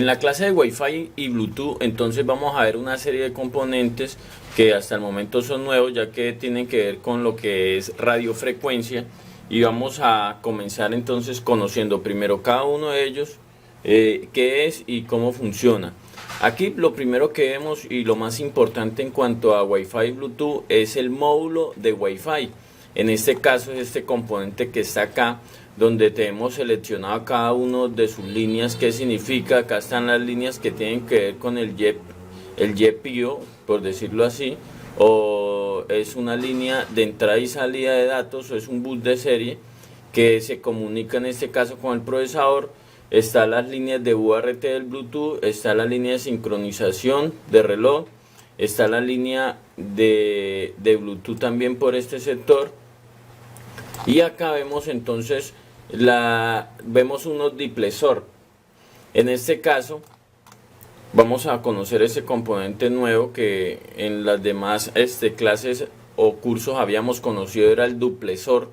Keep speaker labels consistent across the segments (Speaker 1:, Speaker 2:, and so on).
Speaker 1: En la clase de Wi-Fi y Bluetooth, entonces vamos a ver una serie de componentes que hasta el momento son nuevos, ya que tienen que ver con lo que es radiofrecuencia, y vamos a comenzar entonces conociendo primero cada uno de ellos, qué es y cómo funciona. Aquí lo primero que vemos y lo más importante en cuanto a Wi-Fi y Bluetooth es el módulo de Wi-Fi. En este caso es este componente que está acá, donde tenemos seleccionado cada uno de sus líneas. ¿Qué significa? Acá están las líneas que tienen que ver con el GPIO, por decirlo así, o es una línea de entrada y salida de datos, o es un bus de serie que se comunica en este caso con el procesador. Está las líneas de UART del Bluetooth, está la línea de sincronización de reloj, está la línea de Bluetooth también por este sector. Y acá vemos entonces vemos unos diplexor. En este caso vamos a conocer ese componente nuevo que en las demás clases o cursos habíamos conocido, era el duplexor.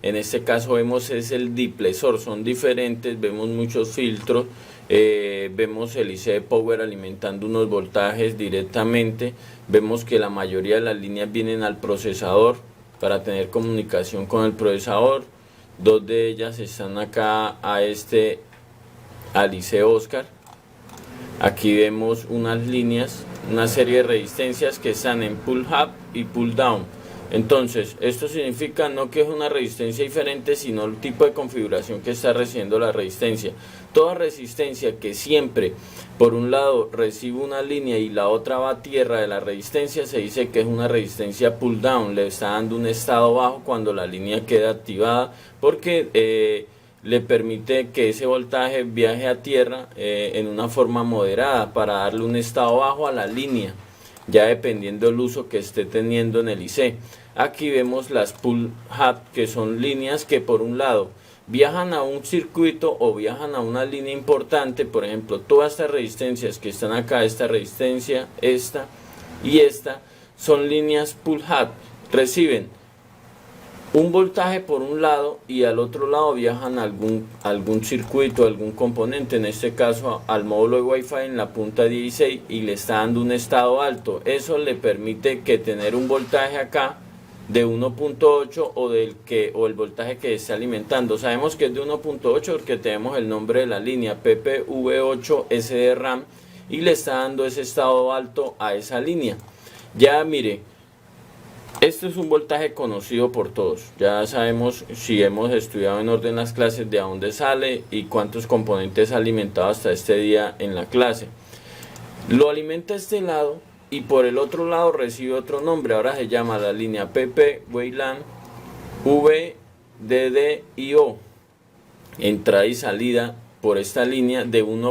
Speaker 1: En este caso vemos es el diplexor, son diferentes, vemos muchos filtros, vemos el IC Power alimentando unos voltajes directamente, vemos que la mayoría de las líneas vienen al procesador para tener comunicación con el procesador. Dos de ellas están acá al IC Oscar. Aquí vemos unas líneas, una serie de resistencias que están en pull up y pull down. Entonces, esto significa no que es una resistencia diferente, sino el tipo de configuración que está recibiendo la resistencia. Toda resistencia que siempre, por un lado, recibe una línea y la otra va a tierra de la resistencia, se dice que es una resistencia pull down. Le está dando un estado bajo cuando la línea queda activada, porque le permite que ese voltaje viaje a tierra en una forma moderada para darle un estado bajo a la línea, ya dependiendo del uso que esté teniendo en el IC. Aquí vemos las pull up, que son líneas que por un lado viajan a un circuito o viajan a una línea importante. Por ejemplo, todas estas resistencias que están acá, esta resistencia, esta y esta, son líneas pull up, reciben un voltaje por un lado y al otro lado viajan a algún circuito, algún componente, en este caso al módulo de Wi-Fi en la punta 16, y le está dando un estado alto. Eso le permite que tener un voltaje acá de 1.8 o el voltaje que está alimentando. Sabemos que es de 1.8 porque tenemos el nombre de la línea PPV8 SDRAM, y le está dando ese estado alto a esa línea. Ya mire, esto es un voltaje conocido por todos. Ya sabemos, si hemos estudiado en orden las clases, de a dónde sale y cuántos componentes ha alimentado hasta este día en la clase. Lo alimenta este lado y por el otro lado recibe otro nombre. Ahora se llama la línea PP WLAN VDDIO. Entrada y salida por esta línea de un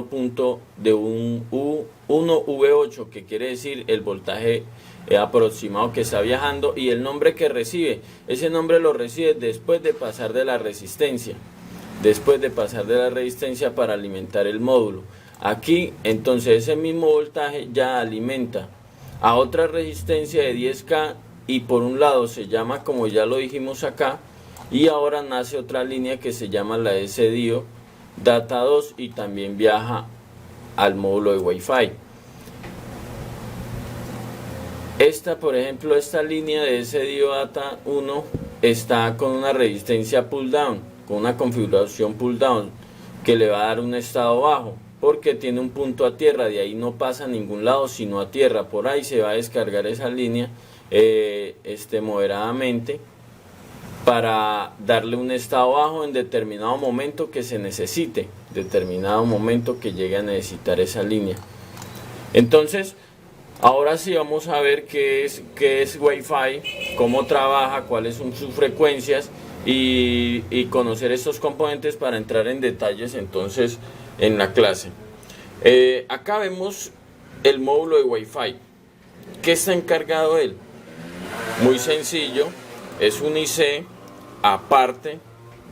Speaker 1: V8, que quiere decir el voltaje aproximado que está viajando, y el nombre que recibe. Ese nombre lo recibe después de pasar de la resistencia. Para alimentar el módulo. Aquí entonces ese mismo voltaje ya alimenta a otra resistencia de 10K, y por un lado se llama, como ya lo dijimos acá, y ahora nace otra línea que se llama la SDIO Data 2, y también viaja al módulo de Wi-Fi. Por ejemplo, esta línea de SDIO Data 1 está con una resistencia pull down, con una configuración pull down, que le va a dar un estado bajo, porque tiene un punto a tierra. De ahí no pasa a ningún lado sino a tierra. Por ahí se va a descargar esa línea moderadamente, para darle un estado bajo en determinado momento que se necesite, determinado momento que llegue a necesitar esa línea. Entonces, ahora sí vamos a ver qué es Wi-Fi, cómo trabaja, cuáles son sus frecuencias, y conocer estos componentes para entrar en detalles entonces en la clase. Acá vemos el módulo de Wi-Fi. ¿Qué está encargado de él? Muy sencillo, es un IC aparte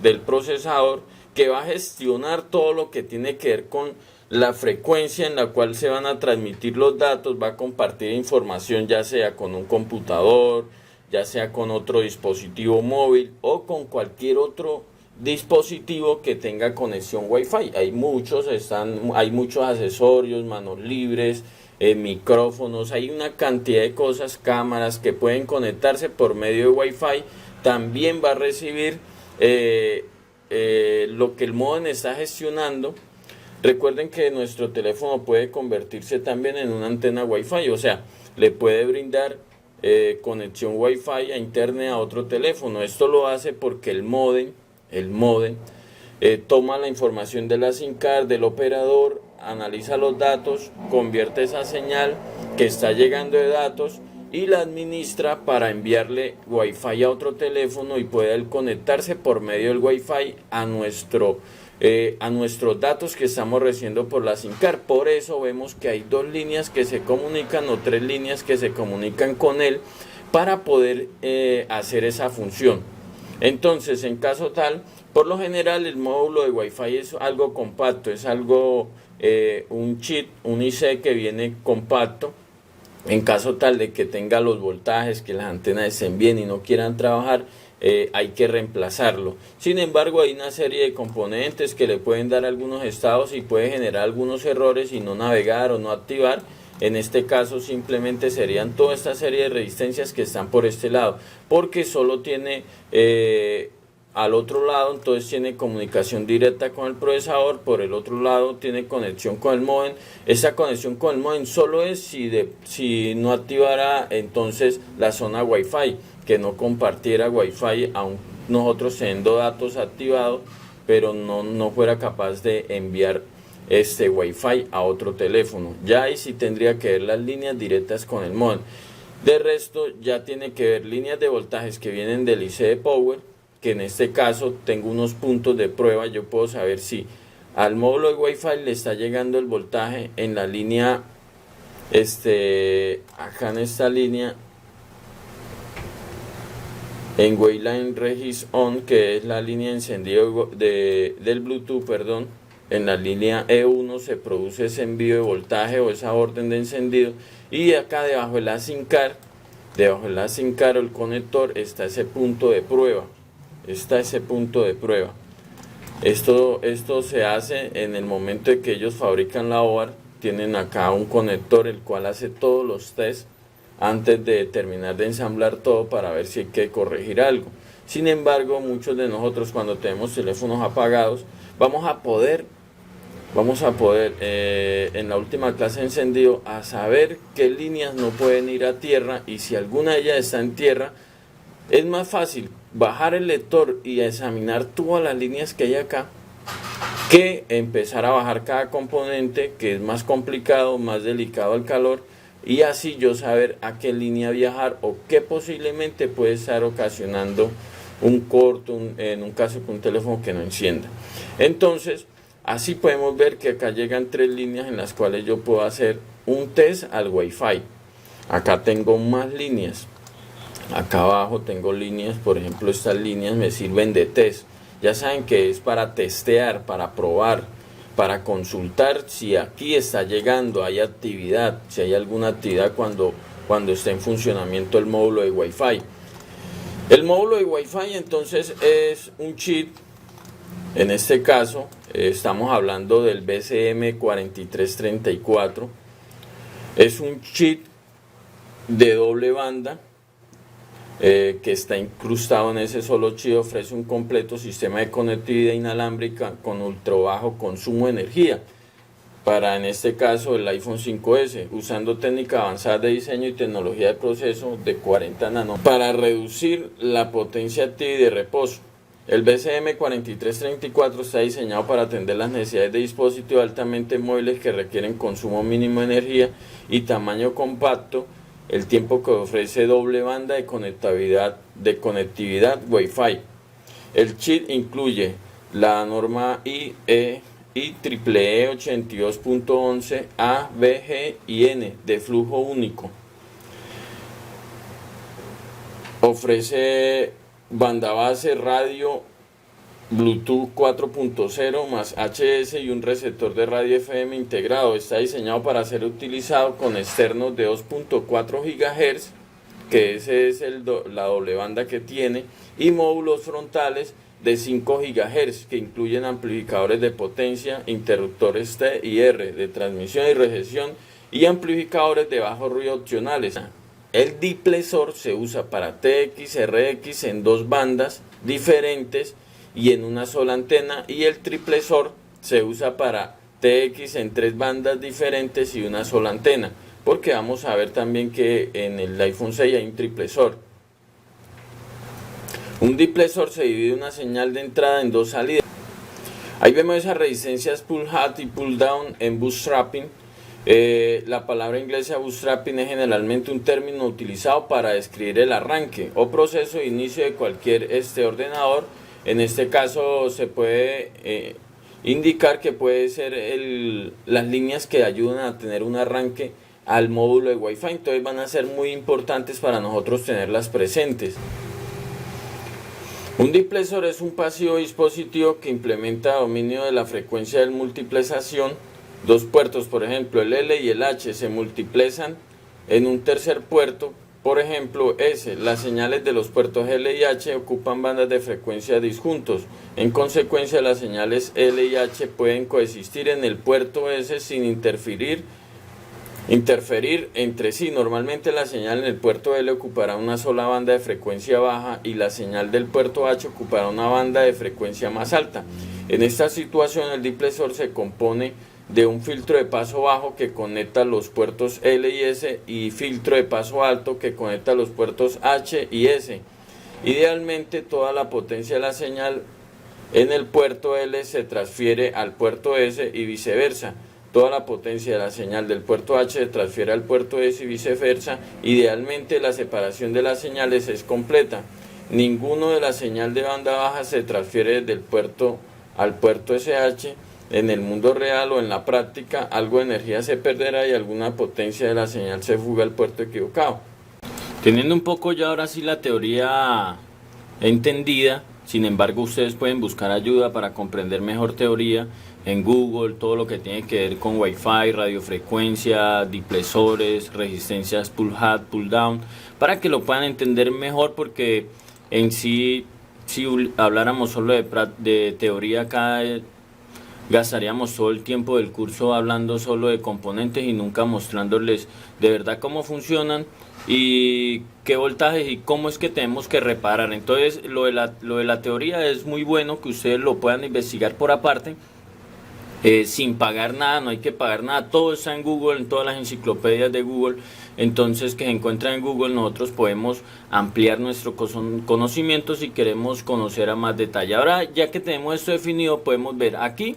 Speaker 1: del procesador, que va a gestionar todo lo que tiene que ver con la frecuencia en la cual se van a transmitir los datos. Va a compartir información, ya sea con un computador, ya sea con otro dispositivo móvil o con cualquier otro dispositivo que tenga conexión Wi-Fi. Hay muchos accesorios, manos libres, micrófonos, hay una cantidad de cosas, cámaras que pueden conectarse por medio de Wi-Fi. También va a recibir lo que el módem está gestionando. Recuerden que nuestro teléfono puede convertirse también en una antena Wi-Fi, o sea, le puede brindar conexión Wi-Fi a internet a otro teléfono. Esto lo hace porque el módem toma la información de la SIM card del operador, analiza los datos, convierte esa señal que está llegando de datos y la administra para enviarle Wi-Fi a otro teléfono y puede conectarse por medio del Wi-Fi a nuestros datos que estamos recibiendo por la SIM card. Por eso vemos que hay 2 líneas que se comunican o 3 líneas que se comunican con él para poder hacer esa función. Entonces, en caso tal, por lo general el módulo de Wi-Fi es algo compacto, es algo un chip, un IC que viene compacto. En caso tal de que tenga los voltajes, que las antenas estén bien y no quieran trabajar, hay que reemplazarlo. Sin embargo, hay una serie de componentes que le pueden dar algunos estados y puede generar algunos errores y no navegar o no activar. En este caso simplemente serían toda esta serie de resistencias que están por este lado, porque solo tiene al otro lado, entonces tiene comunicación directa con el procesador, por el otro lado tiene conexión con el módem. Esa conexión con el módem solo es si no activara entonces la zona Wi-Fi, que no compartiera Wi-Fi aun nosotros teniendo datos activados, pero no fuera capaz de enviar este Wi-Fi a otro teléfono. Ya ahí sí tendría que ver las líneas directas con el módem. De resto ya tiene que ver líneas de voltajes que vienen del IC de Power, que en este caso tengo unos puntos de prueba. Yo puedo saber si al módulo de Wi-Fi le está llegando el voltaje en la línea, acá en esta línea, en Wayline Regis On, que es la línea de encendido del Bluetooth, perdón. En la línea E1 se produce ese envío de voltaje o esa orden de encendido, y acá debajo de la SIM card, o el conector, está ese punto de prueba. Esto se hace en el momento de que ellos fabrican la board. Tienen acá un conector el cual hace todos los tests antes de terminar de ensamblar todo para ver si hay que corregir algo. Sin embargo, muchos de nosotros, cuando tenemos teléfonos apagados, vamos a poder en la última clase de encendido a saber qué líneas no pueden ir a tierra, y si alguna de ellas está en tierra, es más fácil bajar el lector y examinar todas las líneas que hay acá, que empezar a bajar cada componente, que es más complicado, más delicado al calor, y así yo saber a qué línea viajar o qué posiblemente puede estar ocasionando un corto, en un caso con un teléfono que no encienda. Entonces, así podemos ver que acá llegan 3 líneas en las cuales yo puedo hacer un test al Wi-Fi. Acá tengo más líneas. Acá abajo tengo líneas, por ejemplo, estas líneas me sirven de test. Ya saben que es para testear, para probar, para consultar si aquí está llegando, hay actividad, si hay alguna actividad cuando esté en funcionamiento el módulo de Wi-Fi. El módulo de Wi-Fi entonces es un chip. En este caso estamos hablando del BCM4334. Es un chip de doble banda que está incrustado en ese solo chip. Ofrece un completo sistema de conectividad inalámbrica con ultra bajo consumo de energía para, en este caso, el iPhone 5S, usando técnica avanzada de diseño y tecnología de proceso de 40 nanómetros para reducir la potencia activa y de reposo. El BCM4334 está diseñado para atender las necesidades de dispositivos altamente móviles que requieren consumo mínimo de energía y tamaño compacto. El tiempo que ofrece doble banda de conectividad Wi-Fi. El chip incluye la norma IEEE 82.11 A, B, G y N de flujo único. Ofrece banda base, radio, Bluetooth 4.0 más HS y un receptor de radio FM integrado. Está diseñado para ser utilizado con externos de 2.4 GHz, que ese es la doble banda que tiene, y módulos frontales de 5 GHz que incluyen amplificadores de potencia, interruptores T y R de transmisión y recepción y amplificadores de bajo ruido opcionales. El diplexor se usa para TX, RX en 2 bandas diferentes y en una sola antena, y el triplexor se usa para TX en 3 bandas diferentes y una sola antena, porque vamos a ver también que en el iPhone 6 hay un triplexor. Un diplexor se divide una señal de entrada en 2 salidas. Ahí vemos esas resistencias pull up y pull down en bootstrapping. La palabra inglesa bootstrapping es generalmente un término utilizado para describir el arranque o proceso de inicio de cualquier ordenador. En este caso se puede indicar que puede ser las líneas que ayudan a tener un arranque al módulo de Wi-Fi, entonces van a ser muy importantes para nosotros tenerlas presentes. Un diplexor es un pasivo dispositivo que implementa dominio de la frecuencia de multiplexación. 2 puertos, por ejemplo el L y el H, se multiplexan en un tercer puerto, por ejemplo S. Las señales de los puertos L y H ocupan bandas de frecuencia disjuntos. En consecuencia, las señales L y H pueden coexistir en el puerto S sin interferir entre sí. Normalmente la señal en el puerto L ocupará una sola banda de frecuencia baja y la señal del puerto H ocupará una banda de frecuencia más alta. En esta situación el diplexor se compone de un filtro de paso bajo que conecta los puertos L y S y filtro de paso alto que conecta los puertos H y S. Idealmente toda la potencia de la señal en el puerto L se transfiere al puerto S y viceversa. Toda la potencia de la señal del puerto H se transfiere al puerto S y viceversa. Idealmente la separación de las señales es completa. Ninguno de la señal de banda baja se transfiere del puerto al puerto SH. En el mundo real o en la práctica, algo de energía se perderá y alguna potencia de la señal se fuga al puerto equivocado. Teniendo un poco ya ahora sí la teoría entendida, sin embargo ustedes pueden buscar ayuda para comprender mejor teoría en Google, todo lo que tiene que ver con Wi-Fi, radiofrecuencia, diplexores, resistencias pull up, pull down, para que lo puedan entender mejor, porque en sí, si habláramos solo de teoría acá, gastaríamos todo el tiempo del curso hablando solo de componentes y nunca mostrándoles de verdad cómo funcionan y qué voltajes y cómo es que tenemos que reparar. Entonces lo de la teoría es muy bueno que ustedes lo puedan investigar por aparte, sin pagar nada, no hay que pagar nada, todo está en Google, en todas las enciclopedias de Google. Entonces, que se encuentra en Google, nosotros podemos ampliar nuestro conocimiento si queremos conocer a más detalle. Ahora, ya que tenemos esto definido, podemos ver aquí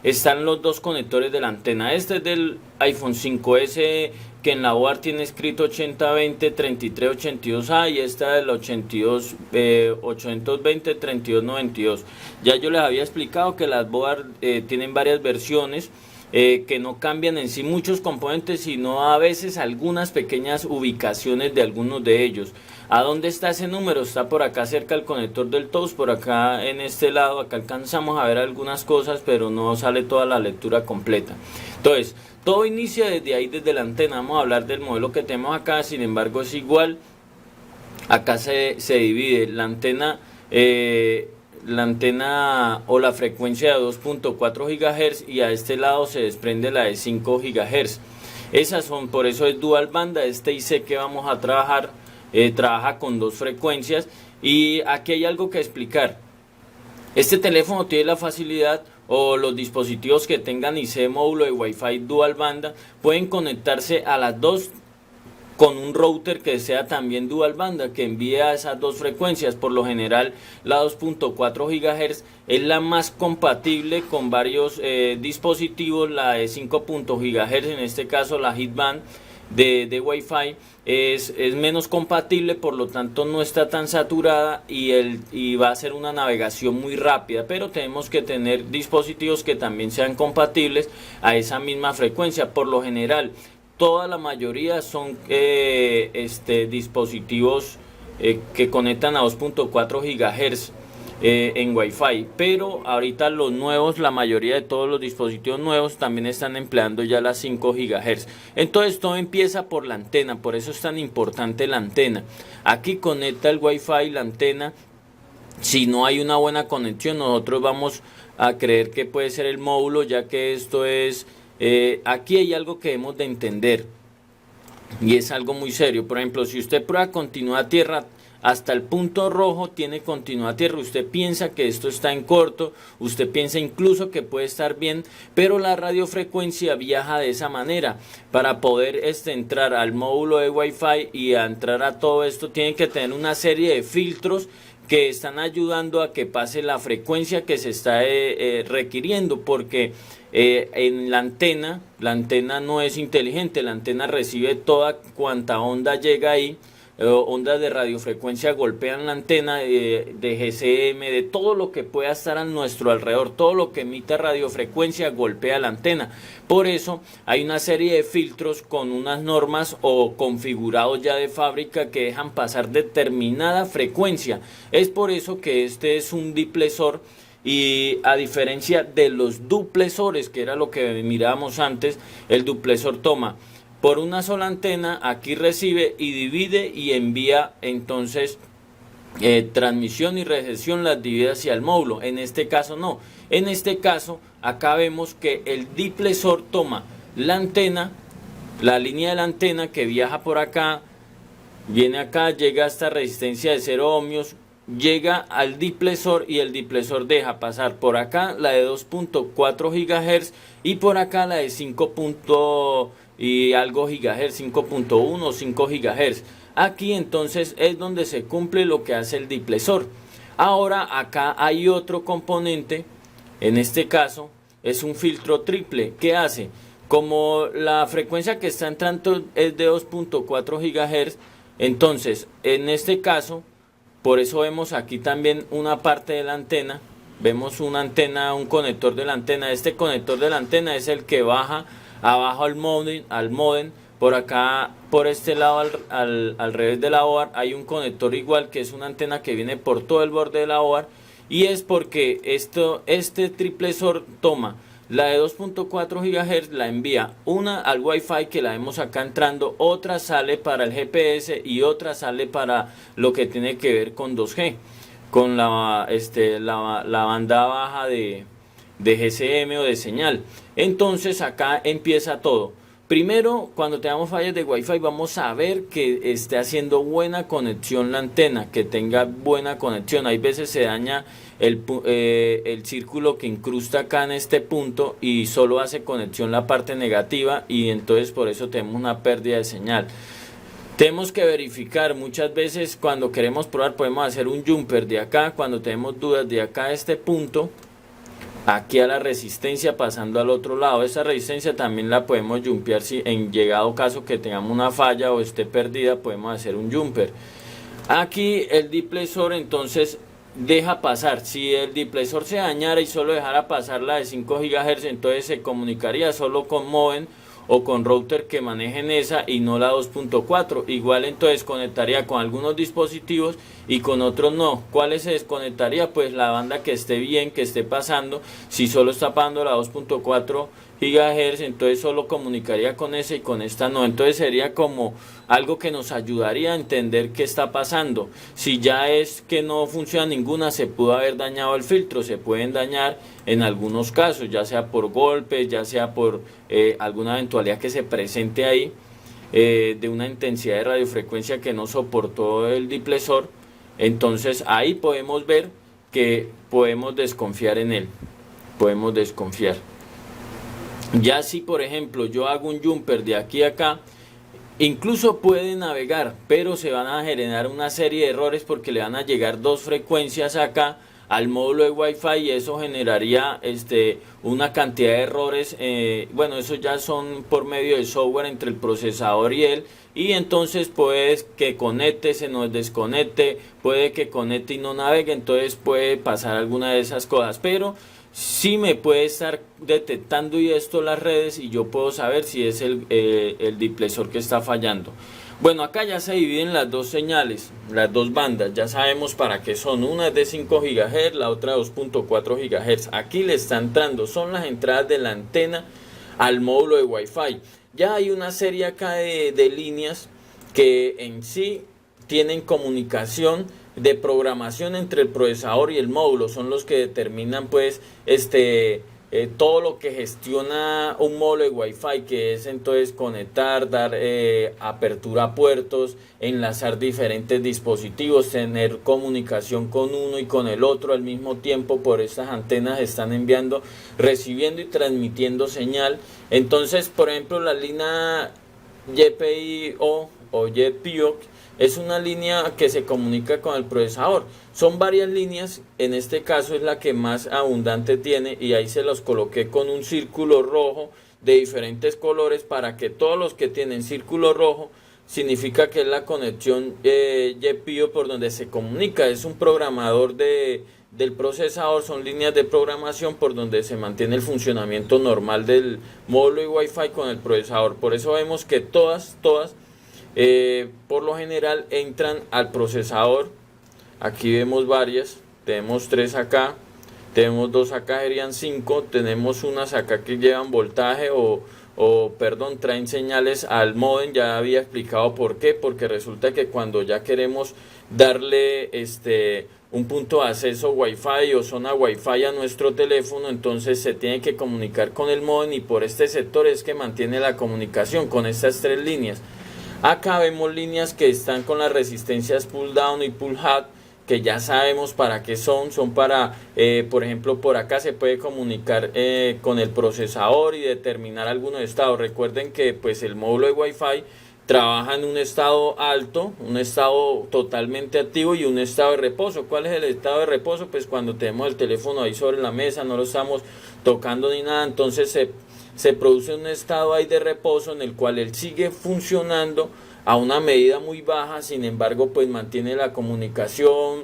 Speaker 1: están los 2 conectores de la antena. Este es del iPhone 5S, que en la board tiene escrito 8020 3382A, y esta del 820 3292. Ya yo les había explicado que las board tienen varias versiones, que no cambian en sí muchos componentes, sino a veces algunas pequeñas ubicaciones de algunos de ellos. ¿A dónde está ese número? Está por acá cerca del conector del TOS, por acá en este lado. Acá alcanzamos a ver algunas cosas, pero no sale toda la lectura completa. Entonces, todo inicia desde ahí, desde la antena. Vamos a hablar del modelo que tenemos acá, sin embargo es igual. Acá se divide la antena o la frecuencia de 2.4 GHz, y a este lado se desprende la de 5 GHz. Esas son, por eso es dual banda. Este IC que vamos a trabajar trabaja con 2 frecuencias, y aquí hay algo que explicar. Este teléfono tiene la facilidad, o los dispositivos que tengan IC módulo de Wi-Fi dual banda pueden conectarse a las 2 con un router que sea también dual banda, que envíe a esas 2 frecuencias. Por lo general la 2.4 GHz es la más compatible con varios dispositivos. La de 5 GHz, en este caso la Headband de Wi-Fi, es menos compatible, por lo tanto no está tan saturada y va a ser una navegación muy rápida, pero tenemos que tener dispositivos que también sean compatibles a esa misma frecuencia. Por lo general toda la mayoría son dispositivos que conectan a 2.4 GHz en Wi-Fi, pero ahorita los nuevos, la mayoría de todos los dispositivos nuevos también están empleando ya las 5 GHz. Entonces todo empieza por la antena, por eso es tan importante la antena. Aquí conecta el Wi-Fi, la antena, Si no hay una buena conexión, nosotros vamos a creer que puede ser el módulo, ya que esto es, aquí hay algo que debemos de entender y es algo muy serio. Por ejemplo, si usted prueba continuidad tierra hasta el punto rojo, tiene continuidad tierra, usted piensa que esto está en corto, usted piensa incluso que puede estar bien, pero la radiofrecuencia viaja de esa manera. Para poder entrar al módulo de Wi-Fi y a entrar a todo esto, tiene que tener una serie de filtros que están ayudando a que pase la frecuencia que se está requiriendo, porque en la antena no es inteligente, la antena recibe toda cuanta onda llega ahí, ondas de radiofrecuencia golpean la antena de GSM, de todo lo que pueda estar a nuestro alrededor, todo lo que emita radiofrecuencia golpea la antena. Por eso hay una serie de filtros con unas normas o configurados ya de fábrica que dejan pasar determinada frecuencia. Es por eso que este es un diplesor. Y a diferencia de los duplesores, que era lo que mirábamos antes, el duplesor toma por una sola antena, aquí recibe y divide y envía entonces transmisión y recepción, las divide hacia el módulo. En este caso no, en este caso acá vemos que el diplesor toma la antena, la línea de la antena que viaja por acá, viene acá, llega hasta resistencia de 0 ohmios, llega al diplesor y el diplesor deja pasar por acá la de 2.4 GHz y por acá la de 5. Y algo gigahertz, 5.1 o 5 GHz. Aquí entonces es donde se cumple lo que hace el diplesor. Ahora acá hay otro componente, en este caso es un filtro triple. ¿Qué hace? Como la frecuencia que está entrando es de 2.4 GHz, entonces en este caso, por eso vemos aquí también una parte de la antena, vemos una antena, un conector de la antena. Este conector de la antena es el que baja abajo al modem. Por acá, por este lado al revés de la OAR hay un conector igual, que es una antena que viene por todo el borde de la OAR, y es porque este triplesor toma la de 2.4 GHz, la envía una al Wi-Fi que la vemos acá entrando, otra sale para el GPS y otra sale para lo que tiene que ver con 2G, con la banda baja de GSM o de señal. Entonces acá empieza todo. Primero, cuando tengamos fallas de Wi-Fi, vamos a ver que esté haciendo buena conexión la antena, que tenga buena conexión. Hay veces se daña el círculo que incrusta acá en este punto y solo hace conexión la parte negativa, y entonces por eso tenemos una pérdida de señal. Tenemos que verificar, muchas veces cuando queremos probar podemos hacer un jumper de acá, cuando tenemos dudas de acá a este punto, aquí a la resistencia pasando al otro lado. Esa resistencia también la podemos jumpear si en llegado caso que tengamos una falla o esté perdida, podemos hacer un jumper. Aquí el diplesor entonces deja pasar. Si el diplesor se dañara y solo dejara pasar la de 5 GHz, entonces se comunicaría solo con modem o con router que manejen esa y no la 2.4. Igual entonces conectaría con algunos dispositivos y con otros no. ¿Cuáles se desconectaría? Pues la banda que esté bien, que esté pasando. Si solo está pasando la 2.4 GHz, entonces solo comunicaría con esa y con esta no. Entonces sería como algo que nos ayudaría a entender qué está pasando. Si ya es que no funciona ninguna, se pudo haber dañado el filtro. Se pueden dañar en algunos casos, ya sea por golpes, ya sea por alguna eventualidad que se presente ahí, de una intensidad de radiofrecuencia que no soportó el diplesor. Entonces ahí podemos ver que podemos desconfiar en él, podemos desconfiar. Ya si por ejemplo yo hago un jumper de aquí a acá, incluso puede navegar, pero se van a generar una serie de errores porque le van a llegar dos frecuencias acá al módulo de Wi-Fi y eso generaría una cantidad de errores. Bueno, eso ya son por medio de software entre el procesador y él, y entonces puede que conecte, se nos desconecte, puede que conecte y no navegue, entonces puede pasar alguna de esas cosas, pero sí me puede estar detectando y esto las redes y yo puedo saber si es el diplesor que está fallando. Bueno, acá ya se dividen las dos señales, las dos bandas, ya sabemos para qué son. Una es de 5 GHz, la otra 2.4 GHz. Aquí le está entrando, son las entradas de la antena al módulo de Wi-Fi. Ya hay una serie acá de líneas que en sí tienen comunicación de programación entre el procesador y el módulo, son los que determinan pues todo lo que gestiona un módulo de Wi-Fi, que es entonces conectar, dar apertura a puertos, enlazar diferentes dispositivos, tener comunicación con uno y con el otro al mismo tiempo. Por estas antenas están enviando, recibiendo y transmitiendo señal. Entonces, por ejemplo, la línea GPIO o GPIO es una línea que se comunica con el procesador. Son varias líneas, en este caso es la que más abundante tiene, y ahí se los coloqué con un círculo rojo de diferentes colores para que todos los que tienen círculo rojo significa que es la conexión GPIO por donde se comunica. Es un programador del procesador, son líneas de programación por donde se mantiene el funcionamiento normal del módulo y Wi-Fi con el procesador. Por eso vemos que todas por lo general entran al procesador. Aquí vemos varias, tenemos 3 acá, tenemos 2 acá, serían 5, tenemos unas acá que llevan voltaje perdón, traen señales al módem. Ya había explicado por qué, porque resulta que cuando ya queremos darle un punto de acceso Wi-Fi o zona Wi-Fi a nuestro teléfono, entonces se tiene que comunicar con el módem, y por este sector es que mantiene la comunicación con estas 3 líneas. Acá vemos líneas que están con las resistencias pull down y pull up, que ya sabemos para qué son para, por ejemplo, por acá se puede comunicar con el procesador y determinar algunos estados. Recuerden que pues el módulo de Wi-Fi trabaja en un estado alto, un estado totalmente activo y un estado de reposo. ¿Cuál es el estado de reposo? Pues cuando tenemos el teléfono ahí sobre la mesa, no lo estamos tocando ni nada, entonces se produce un estado ahí de reposo en el cual él sigue funcionando a una medida muy baja, sin embargo pues mantiene la comunicación,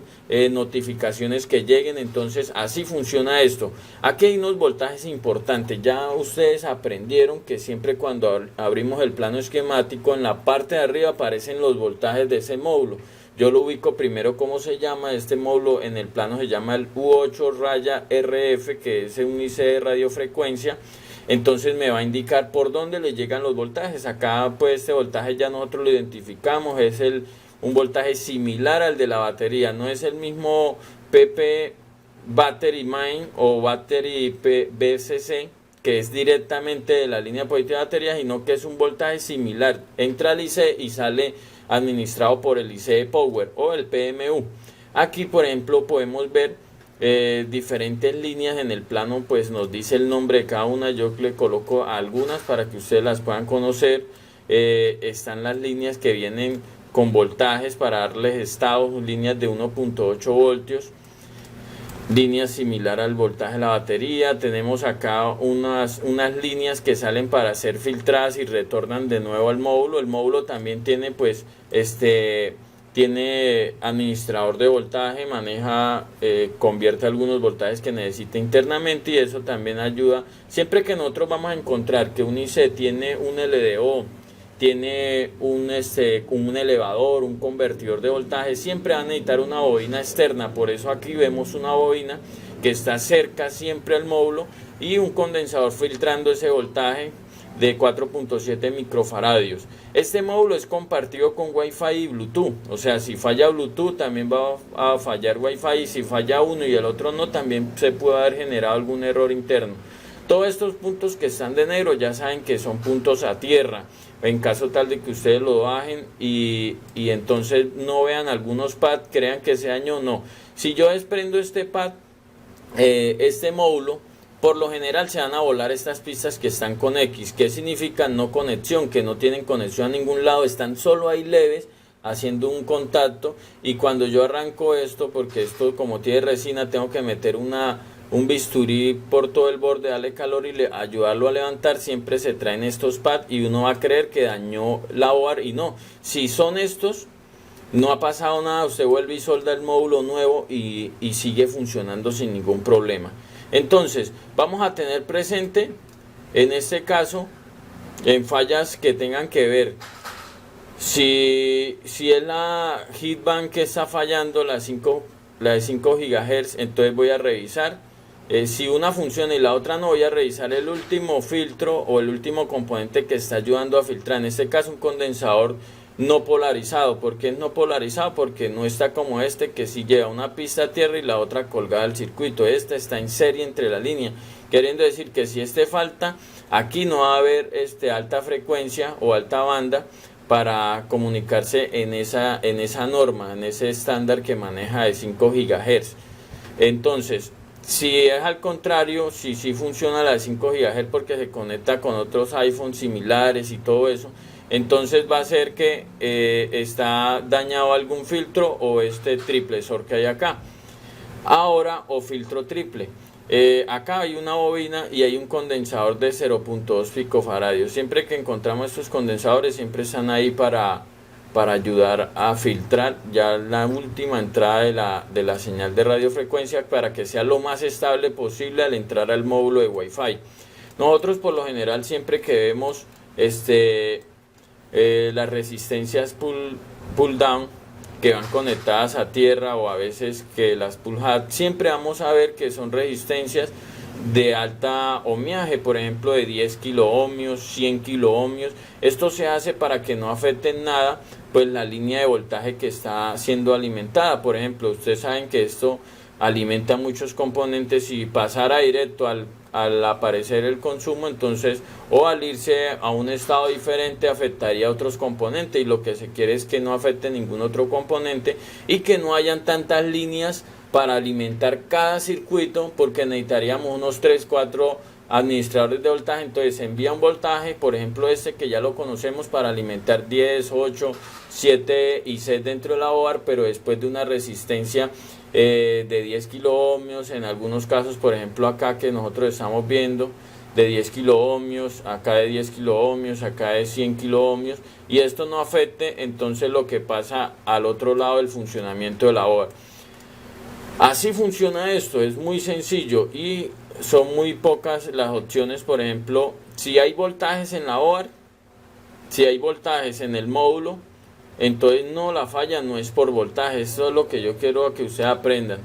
Speaker 1: notificaciones que lleguen. Entonces así funciona esto. Aquí hay unos voltajes importantes. Ya ustedes aprendieron que siempre cuando abrimos el plano esquemático, en la parte de arriba aparecen los voltajes de ese módulo. Yo lo ubico primero. ¿Cómo se llama? Este módulo en el plano se llama el U8-RF, que es un IC de radiofrecuencia. Entonces me va a indicar por dónde le llegan los voltajes. Acá pues este voltaje ya nosotros lo identificamos, es un voltaje similar al de la batería. No es el mismo PP Battery Main o Battery BCC, que es directamente de la línea positiva de batería, sino que es un voltaje similar. Entra al IC y sale administrado por el IC de Power o el PMU. Aquí por ejemplo podemos ver diferentes líneas en el plano, pues nos dice el nombre de cada una. Yo le coloco algunas para que ustedes las puedan conocer. Están las líneas que vienen con voltajes para darles estados, líneas de 1.8 voltios, línea similar al voltaje de la batería. Tenemos acá unas líneas que salen para ser filtradas y retornan de nuevo al módulo. El módulo también tiene pues tiene administrador de voltaje, maneja, convierte algunos voltajes que necesita internamente, y eso también ayuda. Siempre que nosotros vamos a encontrar que un IC tiene un LDO, tiene un elevador, un convertidor de voltaje, siempre va a necesitar una bobina externa. Por eso aquí vemos una bobina que está cerca siempre al módulo y un condensador filtrando ese voltaje de 4.7 microfaradios. Este módulo es compartido con Wi-Fi y Bluetooth, o sea, si falla Bluetooth también va a fallar Wi-Fi, y si falla uno y el otro no, también se puede haber generado algún error interno. Todos estos puntos que están de negro ya saben que son puntos a tierra. En caso tal de que ustedes lo bajen y entonces no vean algunos pads, crean que se dañó, no. Si yo desprendo este pad, este módulo, por lo general se van a volar estas pistas que están con X. ¿Qué significa no conexión? Que no tienen conexión a ningún lado, están solo ahí leves haciendo un contacto. Y cuando yo arranco esto, porque esto como tiene resina, tengo que meter un bisturí por todo el borde, darle calor y ayudarlo a levantar. Siempre se traen estos pads y uno va a creer que dañó la OAR, y no. Si son estos, no ha pasado nada, usted vuelve y solda el módulo nuevo y sigue funcionando sin ningún problema. Entonces vamos a tener presente en este caso, en fallas que tengan que ver, si es la heatband que está fallando, la de 5 GHz, entonces voy a revisar. Si una funciona y la otra no, voy a revisar el último filtro o el último componente que está ayudando a filtrar. En este caso un condensador no polarizado. ¿Por qué es no polarizado? Porque no está como este, que sí lleva una pista a tierra y la otra colgada al circuito. Esta está en serie entre la línea, queriendo decir que si este falta, aquí no va a haber alta frecuencia o alta banda para comunicarse en esa norma, en ese estándar que maneja de 5 GHz. Entonces, si es al contrario, si sí funciona la de 5 GHz porque se conecta con otros iPhones similares y todo eso, entonces va a ser que está dañado algún filtro o este triplesor que hay acá. Ahora, o filtro triple. Acá hay una bobina y hay un condensador de 0.2 picofaradios. Siempre que encontramos estos condensadores, siempre están ahí para ayudar a filtrar ya la última entrada de la señal de radiofrecuencia para que sea lo más estable posible al entrar al módulo de Wi-Fi. Nosotros por lo general siempre que vemos las resistencias pull down que van conectadas a tierra o a veces que las pull hat, siempre vamos a ver que son resistencias de alta ohmiaje, por ejemplo de 10 kiloohmios, 100 kiloohmios. Esto se hace para que no afecten nada pues la línea de voltaje que está siendo alimentada. Por ejemplo, ustedes saben que esto alimenta muchos componentes y pasara directo al aparecer el consumo, entonces o al irse a un estado diferente afectaría a otros componentes, y lo que se quiere es que no afecte ningún otro componente y que no hayan tantas líneas para alimentar cada circuito, porque necesitaríamos unos 3-4 administradores de voltaje. Entonces se envía un voltaje, por ejemplo que ya lo conocemos, para alimentar 10, 8, 7 y 6 dentro de la OAR, pero después de una resistencia de 10 kiloohmios, en algunos casos, por ejemplo acá que nosotros estamos viendo, de 10 kiloohmios, acá de 10 kiloohmios, acá de 100 kiloohmios, y esto no afecte entonces lo que pasa al otro lado del funcionamiento de la OAR. Así funciona esto, es muy sencillo y son muy pocas las opciones. Por ejemplo, si hay voltajes en la OAR, si hay voltajes en el módulo, entonces no, la falla no es por voltaje. Eso es lo que yo quiero que ustedes aprendan.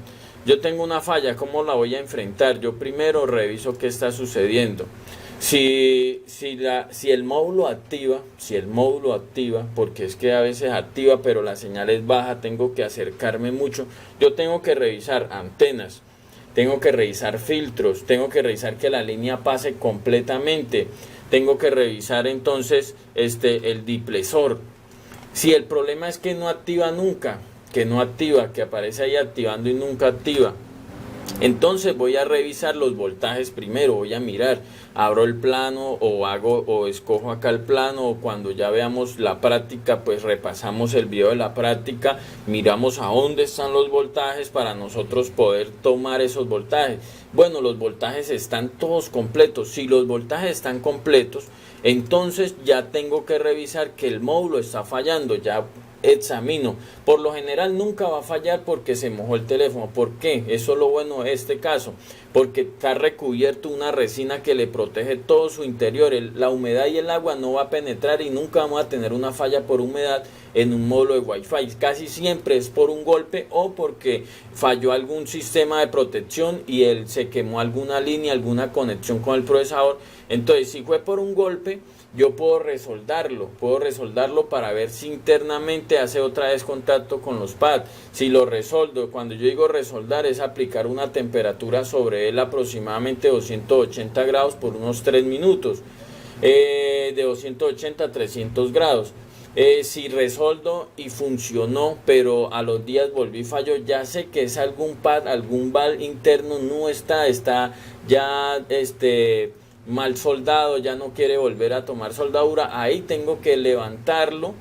Speaker 1: Yo tengo una falla, ¿cómo la voy a enfrentar? Yo primero reviso qué está sucediendo. Si el módulo activa, porque es que a veces activa pero la señal es baja, tengo que acercarme mucho. Yo tengo que revisar antenas, tengo que revisar filtros, tengo que revisar que la línea pase completamente, tengo que revisar entonces el diplesor. Si el problema es que no activa nunca, que aparece ahí activando y nunca activa, entonces voy a revisar los voltajes primero, voy a mirar, abro el plano o escojo acá el plano, o cuando ya veamos la práctica pues repasamos el video de la práctica, miramos a dónde están los voltajes para nosotros poder tomar esos voltajes. Bueno, los voltajes están todos completos. Si los voltajes están completos, entonces ya tengo que revisar que el módulo está fallando, ya examino. Por lo general nunca va a fallar porque se mojó el teléfono. ¿Por qué? Eso es lo bueno de este caso, porque está recubierto una resina que le protege todo su interior. La humedad y el agua no va a penetrar y nunca vamos a tener una falla por humedad en un módulo de Wi-Fi. Casi siempre es por un golpe o porque falló algún sistema de protección y se quemó alguna línea, alguna conexión con el procesador. Entonces, si fue por un golpe, yo puedo resoldarlo para ver si internamente hace otra vez contacto con los pads. Si lo resoldo, cuando yo digo resoldar, es aplicar una temperatura sobre él aproximadamente 280 grados por unos 3 minutos, de 280 a 300 grados. Si resoldo y funcionó, pero a los días volví y falló, ya sé que es algún pad, algún val interno no está ya mal soldado, ya no quiere volver a tomar soldadura. Ahí tengo que levantarlo,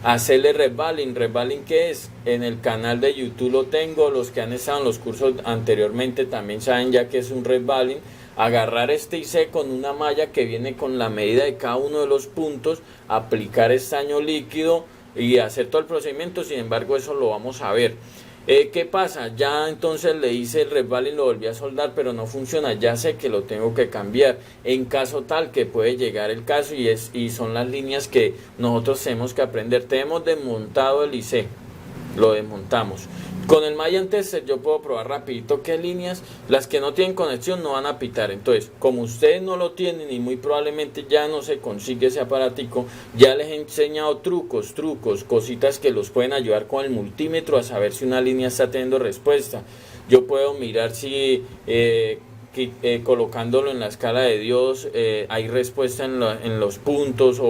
Speaker 1: hacerle revaling. Revaling, ¿qué es? En el canal de YouTube lo tengo, los que han estado en los cursos anteriormente también saben ya que es un revaling. Agarrar este IC con una malla que viene con la medida de cada uno de los puntos, aplicar estaño líquido y hacer todo el procedimiento. Sin embargo, eso lo vamos a ver. ¿Qué pasa? Ya entonces le hice el revaling, lo volví a soldar, pero no funciona. Ya sé que lo tengo que cambiar en caso tal que puede llegar el caso, y son las líneas que nosotros tenemos que aprender. Tenemos desmontado el IC, lo desmontamos. Con el Mayan Tester yo puedo probar rapidito qué líneas, las que no tienen conexión no van a pitar. Entonces, como ustedes no lo tienen y muy probablemente ya no se consigue ese aparatico, ya les he enseñado trucos, cositas que los pueden ayudar con el multímetro a saber si una línea está teniendo respuesta. Yo puedo mirar si colocándolo en la escala de diodos hay respuesta en los puntos,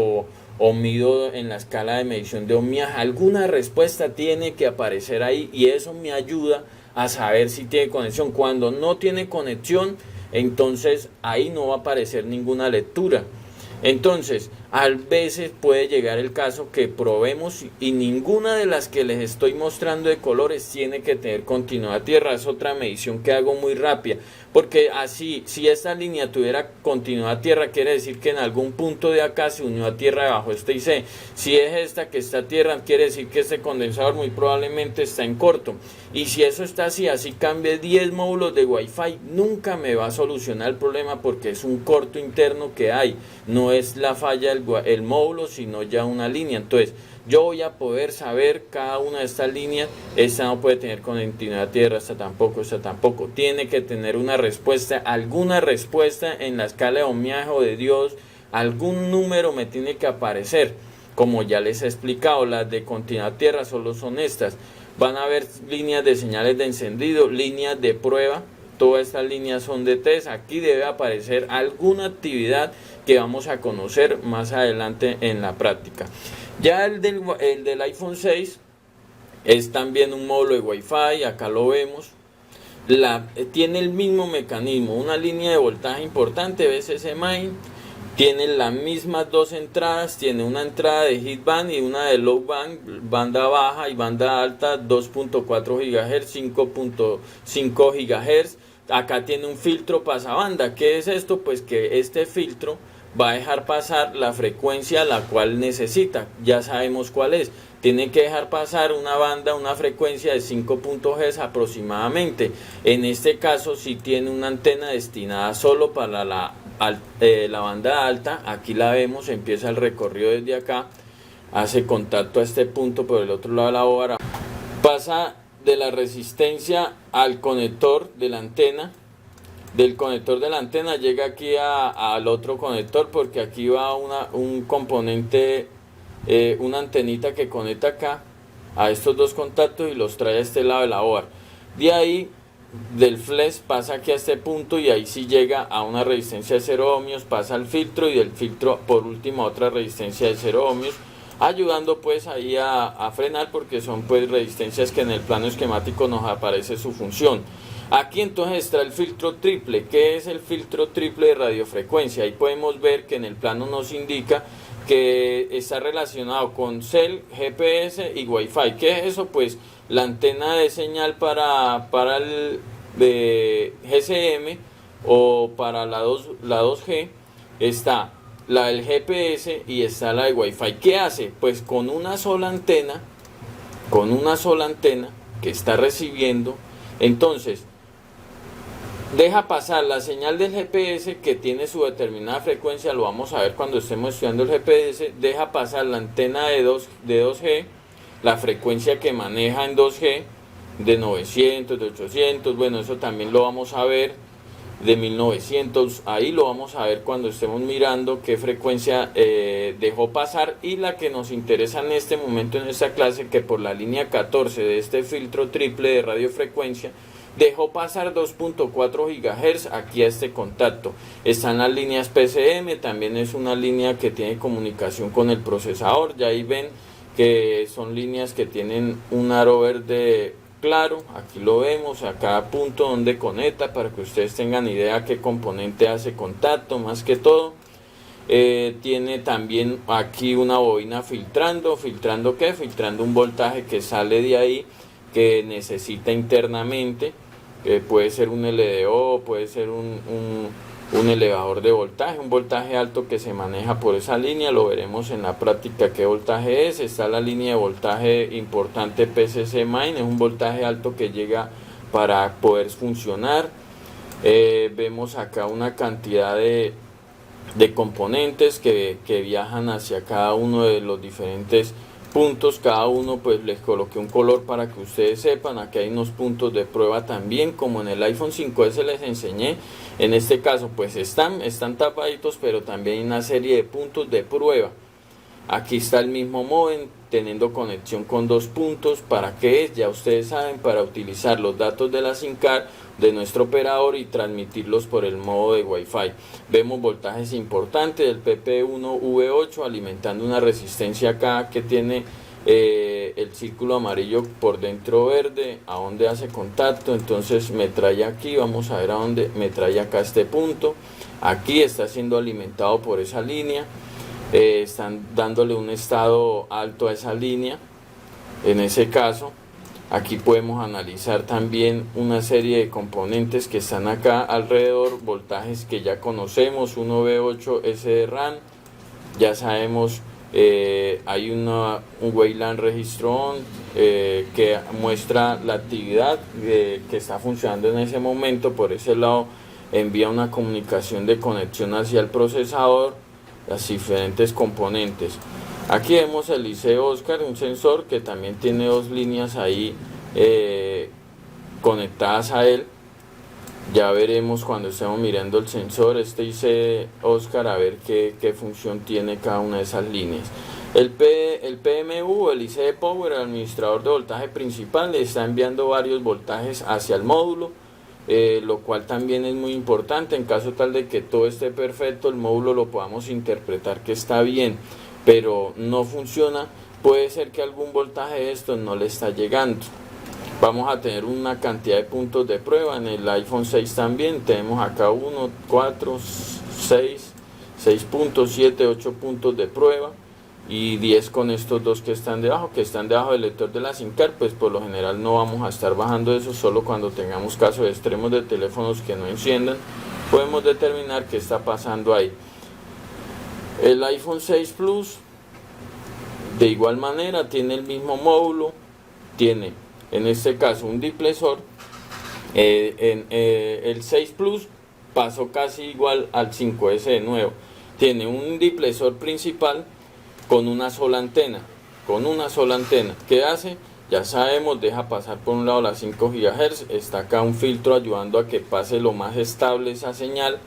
Speaker 1: o mido en la escala de medición de ohmiaje. Alguna respuesta tiene que aparecer ahí y eso me ayuda a saber si tiene conexión. Cuando no tiene conexión, entonces ahí no va a aparecer ninguna lectura. Entonces, a veces puede llegar el caso que probemos y ninguna de las que les estoy mostrando de colores tiene que tener continuidad a tierra. Es otra medición que hago muy rápida, porque así, si esta línea tuviera continuidad a tierra, quiere decir que en algún punto de acá se unió a tierra debajo este IC. Si es esta que está a tierra, quiere decir que este condensador muy probablemente está en corto. Y si eso está así cambie 10 módulos de Wi-Fi, nunca me va a solucionar el problema, porque es un corto interno que hay. No es la falla el módulo, sino ya una línea. Entonces, yo voy a poder saber cada una de estas líneas. Esta no puede tener continuidad a tierra, esta tampoco. Tiene que tener una respuesta, alguna respuesta en la escala de ohmiaje o de diodos. Algún número me tiene que aparecer. Como ya les he explicado, las de continuidad a tierra solo son estas. Van a haber líneas de señales de encendido, líneas de prueba. Todas estas líneas son de test. Aquí debe aparecer alguna actividad que vamos a conocer más adelante en la práctica. Ya el del iPhone 6 es también un módulo de Wi-Fi, acá lo vemos. Tiene el mismo mecanismo, una línea de voltaje importante, VCC Main. Tiene las mismas dos entradas, tiene una entrada de hit band y una de low band, banda baja y banda alta, 2.4 GHz, 5.5 GHz. Acá tiene un filtro pasabanda. ¿Qué es esto? Pues que este filtro va a dejar pasar la frecuencia a la cual necesita. Ya sabemos cuál es. Tiene que dejar pasar una banda, una frecuencia de 5 GHz aproximadamente. En este caso, si tiene una antena destinada solo para la banda alta, aquí la vemos, empieza el recorrido desde acá, hace contacto a este punto por el otro lado de la bobara, pasa de la resistencia al conector de la antena, del conector de la antena llega aquí al otro conector, porque aquí va un componente, una antenita que conecta acá a estos dos contactos y los trae a este lado de la bobara. De ahí del flash pasa aquí a este punto y ahí sí llega a una resistencia de 0 ohmios, pasa al filtro y del filtro por último a otra resistencia de 0 ohmios, ayudando pues ahí a frenar, porque son pues resistencias que en el plano esquemático nos aparece su función. Aquí entonces está el filtro triple. ¿Qué es el filtro triple de radiofrecuencia? Ahí podemos ver que en el plano nos indica que está relacionado con cel, GPS y Wi-Fi. ¿Qué es eso? Pues la antena de señal para el de GSM o para la 2G, está la del GPS y está la de Wi-Fi. ¿Qué hace? Pues con una sola antena que está recibiendo, entonces deja pasar la señal del GPS, que tiene su determinada frecuencia, lo vamos a ver cuando estemos estudiando el GPS. Deja pasar la antena de 2G, la frecuencia que maneja en 2G, de 900, de 800, bueno, eso también lo vamos a ver, de 1900, ahí lo vamos a ver cuando estemos mirando qué frecuencia dejó pasar. Y la que nos interesa en este momento en esta clase, que por la línea 14 de este filtro triple de radiofrecuencia dejó pasar 2.4 GHz aquí a este contacto. Están las líneas PCM, también es una línea que tiene comunicación con el procesador. Ya ahí ven que son líneas que tienen un aro verde claro, aquí lo vemos, a cada punto donde conecta, para que ustedes tengan idea qué componente hace contacto. Más que todo, tiene también aquí una bobina filtrando ¿qué? Filtrando un voltaje que sale de ahí, que necesita internamente. Puede ser un LDO, puede ser un elevador de voltaje, un voltaje alto que se maneja por esa línea. Lo veremos en la práctica qué voltaje es. Está la línea de voltaje importante PCC Main, es un voltaje alto que llega para poder funcionar. Vemos acá una cantidad de componentes que viajan hacia cada uno de los diferentes puntos, cada uno pues les coloqué un color para que ustedes sepan. Aquí hay unos puntos de prueba también, como en el iPhone 5S les enseñé. En este caso pues están tapaditos, pero también hay una serie de puntos de prueba. Aquí está el mismo modem teniendo conexión con 2 puntos. ¿Para qué es? Ya ustedes saben, para utilizar los datos de la SIM card de nuestro operador y transmitirlos por el modo de Wi-Fi. Vemos voltajes importantes del PP1V8 alimentando una resistencia acá que tiene el círculo amarillo por dentro verde, a donde hace contacto. Entonces me trae aquí, vamos a ver a dónde me trae acá este punto. Aquí está siendo alimentado por esa línea. Están dándole un estado alto a esa línea. En ese caso, aquí podemos analizar también una serie de componentes que están acá alrededor, voltajes que ya conocemos, 1V8 SDRAM, ya sabemos, hay un WLAN registro on que muestra la actividad que está funcionando en ese momento. Por ese lado envía una comunicación de conexión hacia el procesador, las diferentes componentes. Aquí vemos el IC Oscar, un sensor que también tiene 2 líneas ahí conectadas a él. Ya veremos cuando estemos mirando el sensor, este IC Oscar, a ver qué función tiene cada una de esas líneas. El PMU, el IC Power, el administrador de voltaje principal, le está enviando varios voltajes hacia el módulo. Lo cual también es muy importante. En caso tal de que todo esté perfecto, el módulo lo podamos interpretar que está bien, pero no funciona, puede ser que algún voltaje de estos no le está llegando. Vamos a tener una cantidad de puntos de prueba. En el iPhone 6 también tenemos acá 1, 4, 6 puntos, 7, 8 puntos de prueba y 10 con estos 2 que están debajo del lector de la SIM card. Pues por lo general no vamos a estar bajando eso, solo cuando tengamos casos extremos de teléfonos que no enciendan podemos determinar qué está pasando ahí. El iPhone 6 Plus de igual manera tiene el mismo módulo, tiene en este caso un diplexor. El 6 Plus pasó casi igual al 5S de nuevo, tiene un diplexor principal con una sola antena. ¿Qué hace? Ya sabemos, deja pasar por un lado las 5 GHz, está acá un filtro ayudando a que pase lo más estable esa señal,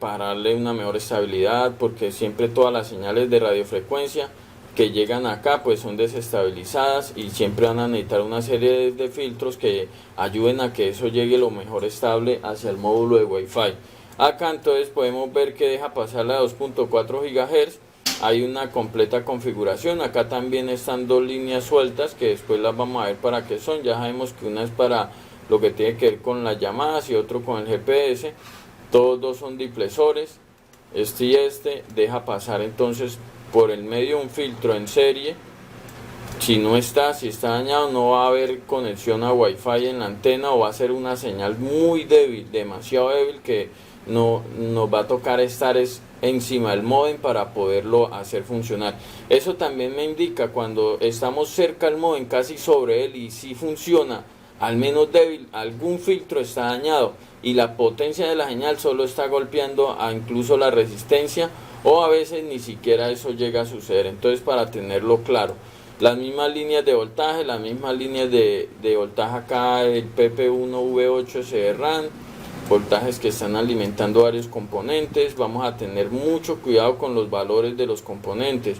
Speaker 1: para darle una mejor estabilidad, porque siempre todas las señales de radiofrecuencia que llegan acá pues son desestabilizadas y siempre van a necesitar una serie de filtros que ayuden a que eso llegue lo mejor estable hacia el módulo de Wi-Fi. Acá entonces podemos ver que deja pasar la 2.4 GHz. Hay una completa configuración. Acá también están 2 líneas sueltas que después las vamos a ver para qué son. Ya sabemos que una es para lo que tiene que ver con las llamadas y otro con el GPS. Todos 2 son diplexores. Este y este deja pasar entonces por el medio un filtro en serie. Si está dañado, no va a haber conexión a Wi-Fi en la antena, o va a ser una señal muy débil, demasiado débil, que nos va a tocar estar encima del módem para poderlo hacer funcionar. Eso también me indica cuando estamos cerca al módem, casi sobre él, y si funciona, al menos débil, algún filtro está dañado y la potencia de la señal solo está golpeando a incluso la resistencia, o a veces ni siquiera eso llega a suceder. Entonces, para tenerlo claro, las mismas líneas de voltaje, las mismas líneas de voltaje acá, el PP1V8 SDRAM, voltajes que están alimentando varios componentes. Vamos a tener mucho cuidado con los valores de los componentes,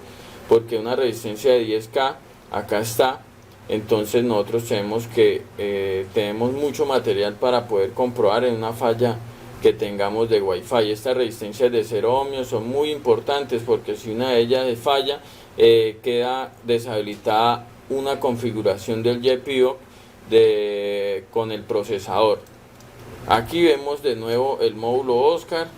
Speaker 1: porque una resistencia de 10K acá está. Entonces nosotros tenemos mucho material para poder comprobar en una falla que tengamos de Wi-Fi. Estas resistencias de 0 ohmios son muy importantes, porque si una de ellas falla, queda deshabilitada una configuración del GPIO con el procesador. Aquí vemos de nuevo el módulo Oscar,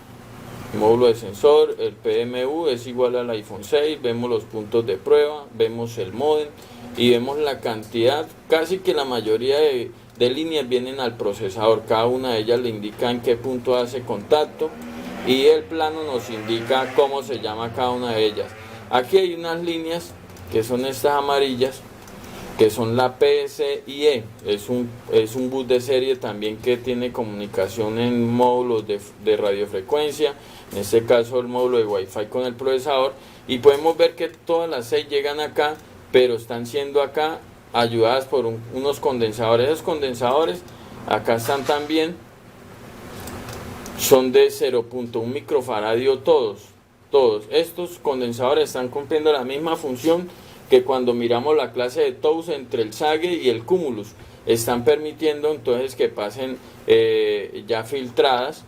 Speaker 1: el módulo de sensor, el PMU es igual al iPhone 6, vemos los puntos de prueba, vemos el modem y vemos la cantidad. Casi que la mayoría de líneas vienen al procesador, cada una de ellas le indica en qué punto hace contacto y el plano nos indica cómo se llama cada una de ellas. Aquí hay unas líneas que son estas amarillas, que son la PSIe, es un bus de serie también que tiene comunicación en módulos de radiofrecuencia, en este caso el módulo de Wi-Fi con el procesador, y podemos ver que todas las 6 llegan acá, pero están siendo acá ayudadas por unos condensadores. Esos condensadores acá están también, son de 0.1 microfaradio todos estos condensadores están cumpliendo la misma función que cuando miramos la clase de TOUS entre el SAGE y el cumulus. Están permitiendo entonces que pasen ya filtradas,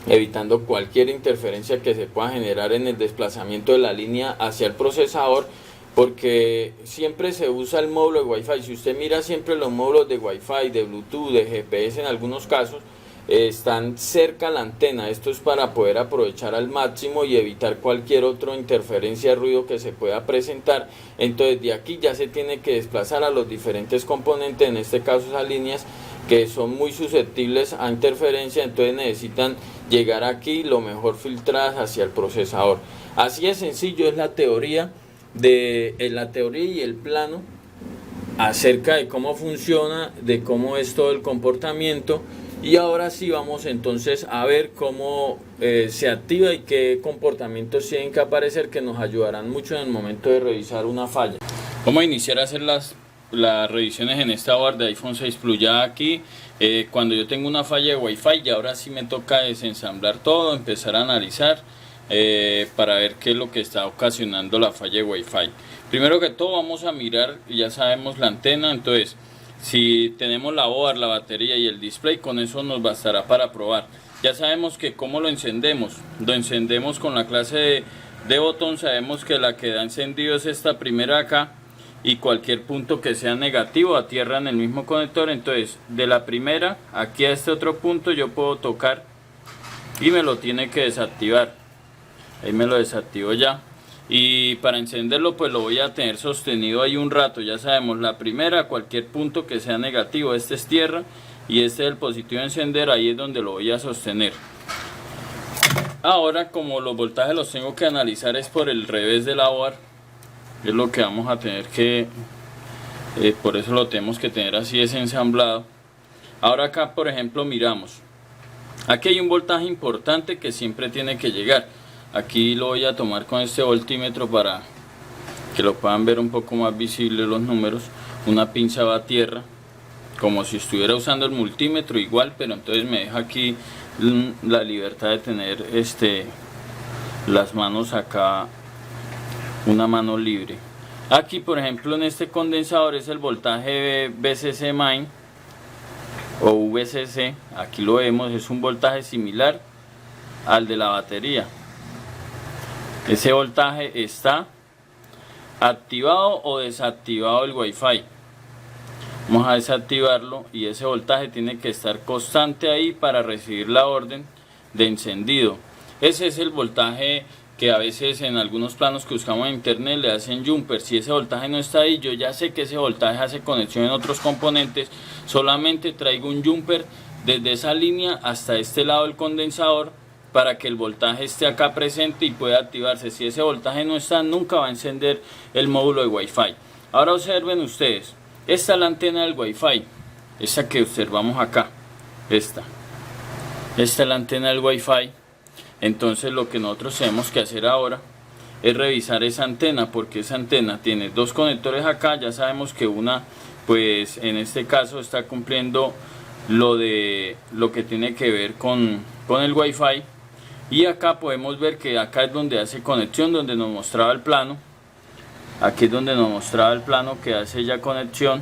Speaker 1: evitando cualquier interferencia que se pueda generar en el desplazamiento de la línea hacia el procesador, porque siempre se usa el módulo de Wi-Fi. Si usted mira siempre los módulos de Wi-Fi, de Bluetooth, de GPS en algunos casos, están cerca a la antena. Esto es para poder aprovechar al máximo y evitar cualquier otra interferencia de ruido que se pueda presentar. Entonces de aquí ya se tiene que desplazar a los diferentes componentes, en este caso esas líneas que son muy susceptibles a interferencia, entonces necesitan llegar aquí lo mejor filtradas hacia el procesador. Así de sencillo es la teoría y el plano acerca de cómo funciona, de cómo es todo el comportamiento. Y ahora sí vamos entonces a ver cómo se activa y qué comportamientos tienen que aparecer, que nos ayudarán mucho en el momento de revisar una falla.
Speaker 2: Vamos a iniciar a hacer las revisiones en esta board de iPhone 6 Plus. Ya aquí cuando yo tengo una falla de Wi-Fi, y ahora sí me toca desensamblar todo, empezar a analizar para ver qué es lo que está ocasionando la falla de Wi-Fi. Primero que todo vamos a mirar, ya sabemos la antena, entonces si tenemos la board, la batería y el display, con eso nos bastará para probar. Ya sabemos que cómo lo encendemos con la clase de botón. Sabemos que la que da encendido es esta primera acá, y cualquier punto que sea negativo a tierra en el mismo conector. Entonces de la primera aquí a este otro punto yo puedo tocar y me lo tiene que desactivar. Ahí me lo desactivo ya. Y para encenderlo pues lo voy a tener sostenido ahí un rato. Ya sabemos, la primera, cualquier punto que sea negativo, este es tierra y este es el positivo de encender, ahí es donde lo voy a sostener. Ahora, como los voltajes los tengo que analizar es por el revés de la board, es lo que vamos a tener que, por eso lo tenemos que tener así desensamblado. Ahora acá por ejemplo miramos, aquí hay un voltaje importante que siempre tiene que llegar. Aquí lo voy a tomar con este voltímetro para que lo puedan ver un poco más visible los números. Una pinza va a tierra, como si estuviera usando el multímetro igual, pero entonces me deja aquí la libertad de tener las manos acá, una mano libre. Aquí por ejemplo en este condensador es el voltaje VCC main o VCC, aquí lo vemos, es un voltaje similar al de la batería. Ese voltaje está activado o desactivado el Wi-Fi. Vamos a desactivarlo y ese voltaje tiene que estar constante ahí para recibir la orden de encendido. Ese es el voltaje que a veces en algunos planos que buscamos en internet le hacen jumper. Si ese voltaje no está ahí, yo ya sé que ese voltaje hace conexión en otros componentes. Solamente traigo un jumper desde esa línea hasta este lado del condensador para que el voltaje esté acá presente y pueda activarse. Si ese voltaje no está, nunca va a encender el módulo de Wi-Fi. Ahora observen ustedes, esta es la antena del Wi-Fi, esta que observamos acá, esta es la antena del Wi-Fi. Entonces lo que nosotros tenemos que hacer ahora es revisar esa antena, porque esa antena tiene dos conectores acá. Ya sabemos que una, pues en este caso está cumpliendo lo que tiene que ver con el Wi-Fi. Y acá podemos ver que acá es donde hace conexión, donde nos mostraba el plano. Aquí es donde nos mostraba el plano que hace ya conexión.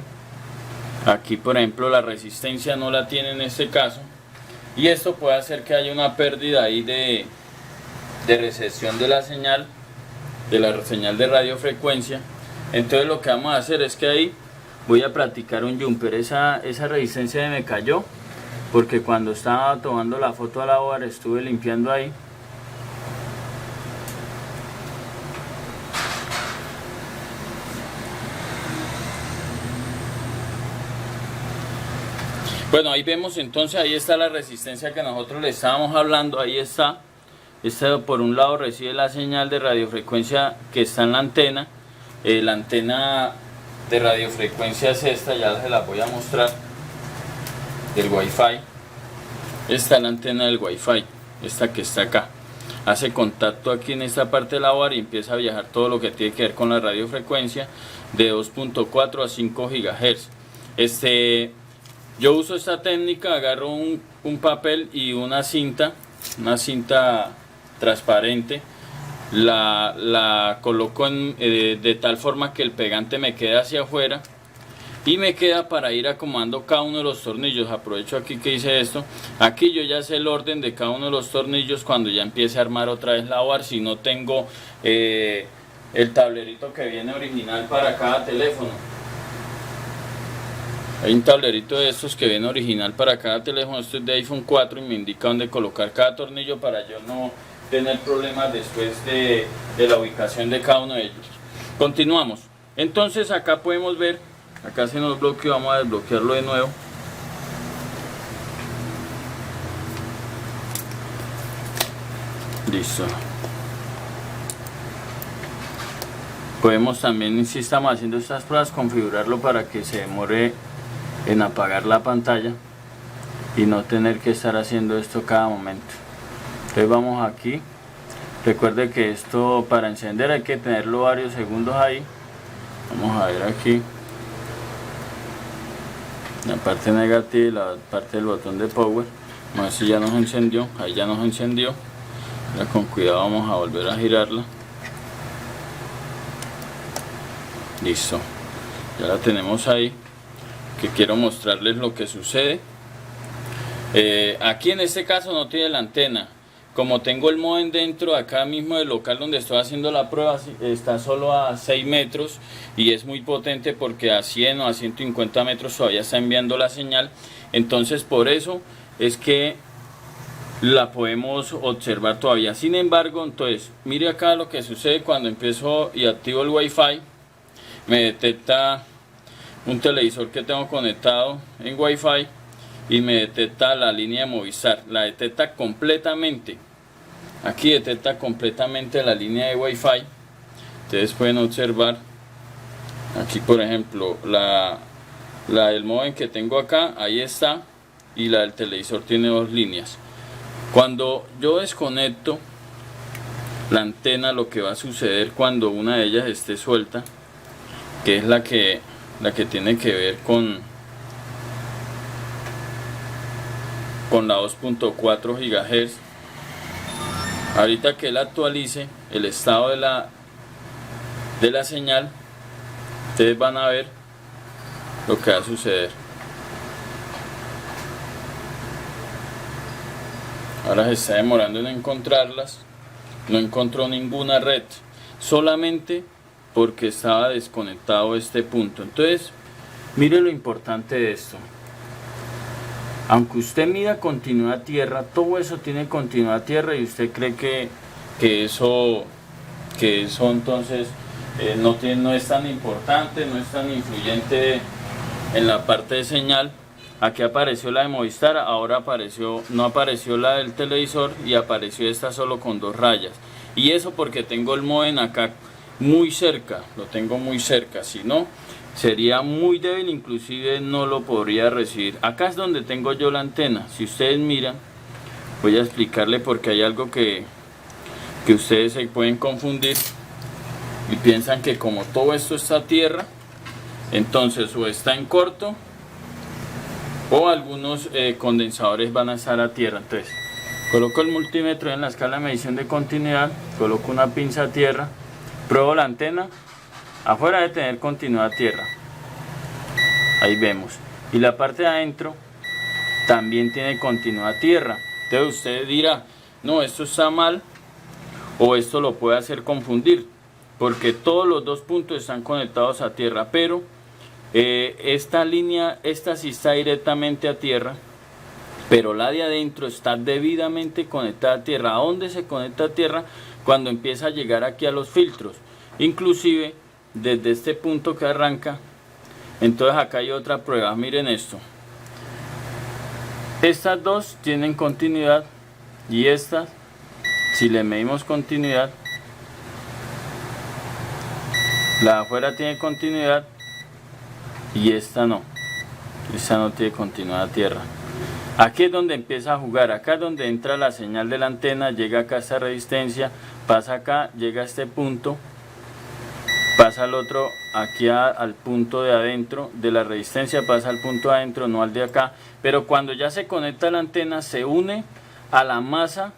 Speaker 2: Aquí por ejemplo la resistencia no la tiene en este caso. Y esto puede hacer que haya una pérdida ahí de recepción de la señal de radiofrecuencia. Entonces lo que vamos a hacer es que ahí voy a practicar un jumper. Esa resistencia me cayó porque cuando estaba tomando la foto a la hora estuve limpiando ahí. Bueno, ahí vemos entonces, ahí está la resistencia que nosotros le estábamos hablando, ahí está. Esta por un lado recibe la señal de radiofrecuencia que está en la antena. La antena de radiofrecuencia es esta, ya se la voy a mostrar, del Wi-Fi. Esta es la antena del Wi-Fi, esta que está acá. hace contacto aquí en esta parte de la board y empieza a viajar todo lo que tiene que ver con la radiofrecuencia de 2.4 a 5 GHz. Yo uso esta técnica, agarro un papel y una cinta transparente, la coloco de tal forma que el pegante me quede hacia afuera y me queda para ir acomodando cada uno de los tornillos. Aprovecho aquí que hice esto. Aquí yo ya sé el orden de cada uno de los tornillos cuando ya empiece a armar otra vez la board. Si no tengo el tablerito que viene original para cada teléfono. Hay un tablerito de estos que viene original para cada teléfono. Esto es de iPhone 4 y me indica dónde colocar cada tornillo para yo no tener problemas después de la ubicación de cada uno de ellos. Continuamos. Entonces acá podemos ver, acá se nos bloqueó, vamos a desbloquearlo de nuevo. Listo. Podemos también, si estamos haciendo estas pruebas, configurarlo para que se demore en apagar la pantalla y no tener que estar haciendo esto cada momento. Entonces vamos aquí. Recuerde que esto para encender hay que tenerlo varios segundos ahí. Vamos a ver aquí la parte negativa y la parte del botón de power. Vamos a ver si ya nos encendió. Ahí ya nos encendió. Ahora con cuidado vamos a volver a girarla. Listo, ya la tenemos ahí. Que quiero mostrarles lo que sucede. Aquí en este caso no tiene la antena. Como tengo el modem dentro acá mismo del local donde estoy haciendo la prueba, está solo a 6 metros y es muy potente porque a 100 o a 150 metros todavía está enviando la señal. Entonces por eso es que la podemos observar todavía. Sin embargo, entonces mire acá lo que sucede cuando empiezo y activo el Wi-Fi. Me detecta un televisor que tengo conectado en Wi-Fi y me detecta la línea de Movistar. La detecta completamente. Aquí detecta completamente la línea de Wi-Fi. Ustedes pueden observar aquí, por ejemplo, la del modem que tengo acá, ahí está, y la del televisor tiene dos líneas. Cuando yo desconecto la antena, lo que va a suceder cuando una de ellas esté suelta, que es la que tiene que ver con la 2.4 GHz. Ahorita que él actualice el estado de la señal, ustedes van a ver lo que va a suceder. Ahora se está demorando en encontrarlas. No encontró ninguna red, solamente porque estaba desconectado este punto. Entonces mire lo importante de esto. Aunque usted mida continuidad tierra, todo eso tiene continuidad tierra y usted cree que eso entonces no es tan importante, no es tan influyente en la parte de señal. Aquí apareció la de Movistar, ahora no apareció la del televisor y apareció esta solo con 2 rayas. Y eso porque tengo el modem acá muy cerca, lo tengo muy cerca, si no sería muy débil, inclusive no lo podría recibir. Acá es donde tengo yo la antena. Si ustedes miran, voy a explicarle porque hay algo que ustedes se pueden confundir y piensan que como todo esto está a tierra, entonces o está en corto o algunos condensadores van a estar a tierra. Entonces coloco el multímetro en la escala de medición de continuidad, coloco una pinza a tierra, pruebo la antena. Afuera de tener continuidad tierra, ahí vemos, y la parte de adentro también tiene continuidad tierra. Entonces usted dirá, no, esto está mal o esto lo puede hacer confundir, porque todos los 2 puntos están conectados a tierra, pero esta línea, esta sí está directamente a tierra, pero la de adentro está debidamente conectada a tierra. ¿A dónde se conecta a tierra? Cuando empieza a llegar aquí a los filtros, inclusive desde este punto que arranca. Entonces acá hay otra prueba, miren esto, estas dos tienen continuidad y estas, si le medimos continuidad, la de afuera tiene continuidad y esta no tiene continuidad a tierra. Aquí es donde empieza a jugar, acá es donde entra la señal de la antena, llega acá a esta resistencia, pasa acá, llega a este punto, pasa al otro, aquí al punto de adentro de la resistencia, pasa al punto de adentro, no al de acá, pero cuando ya se conecta la antena se une a la masa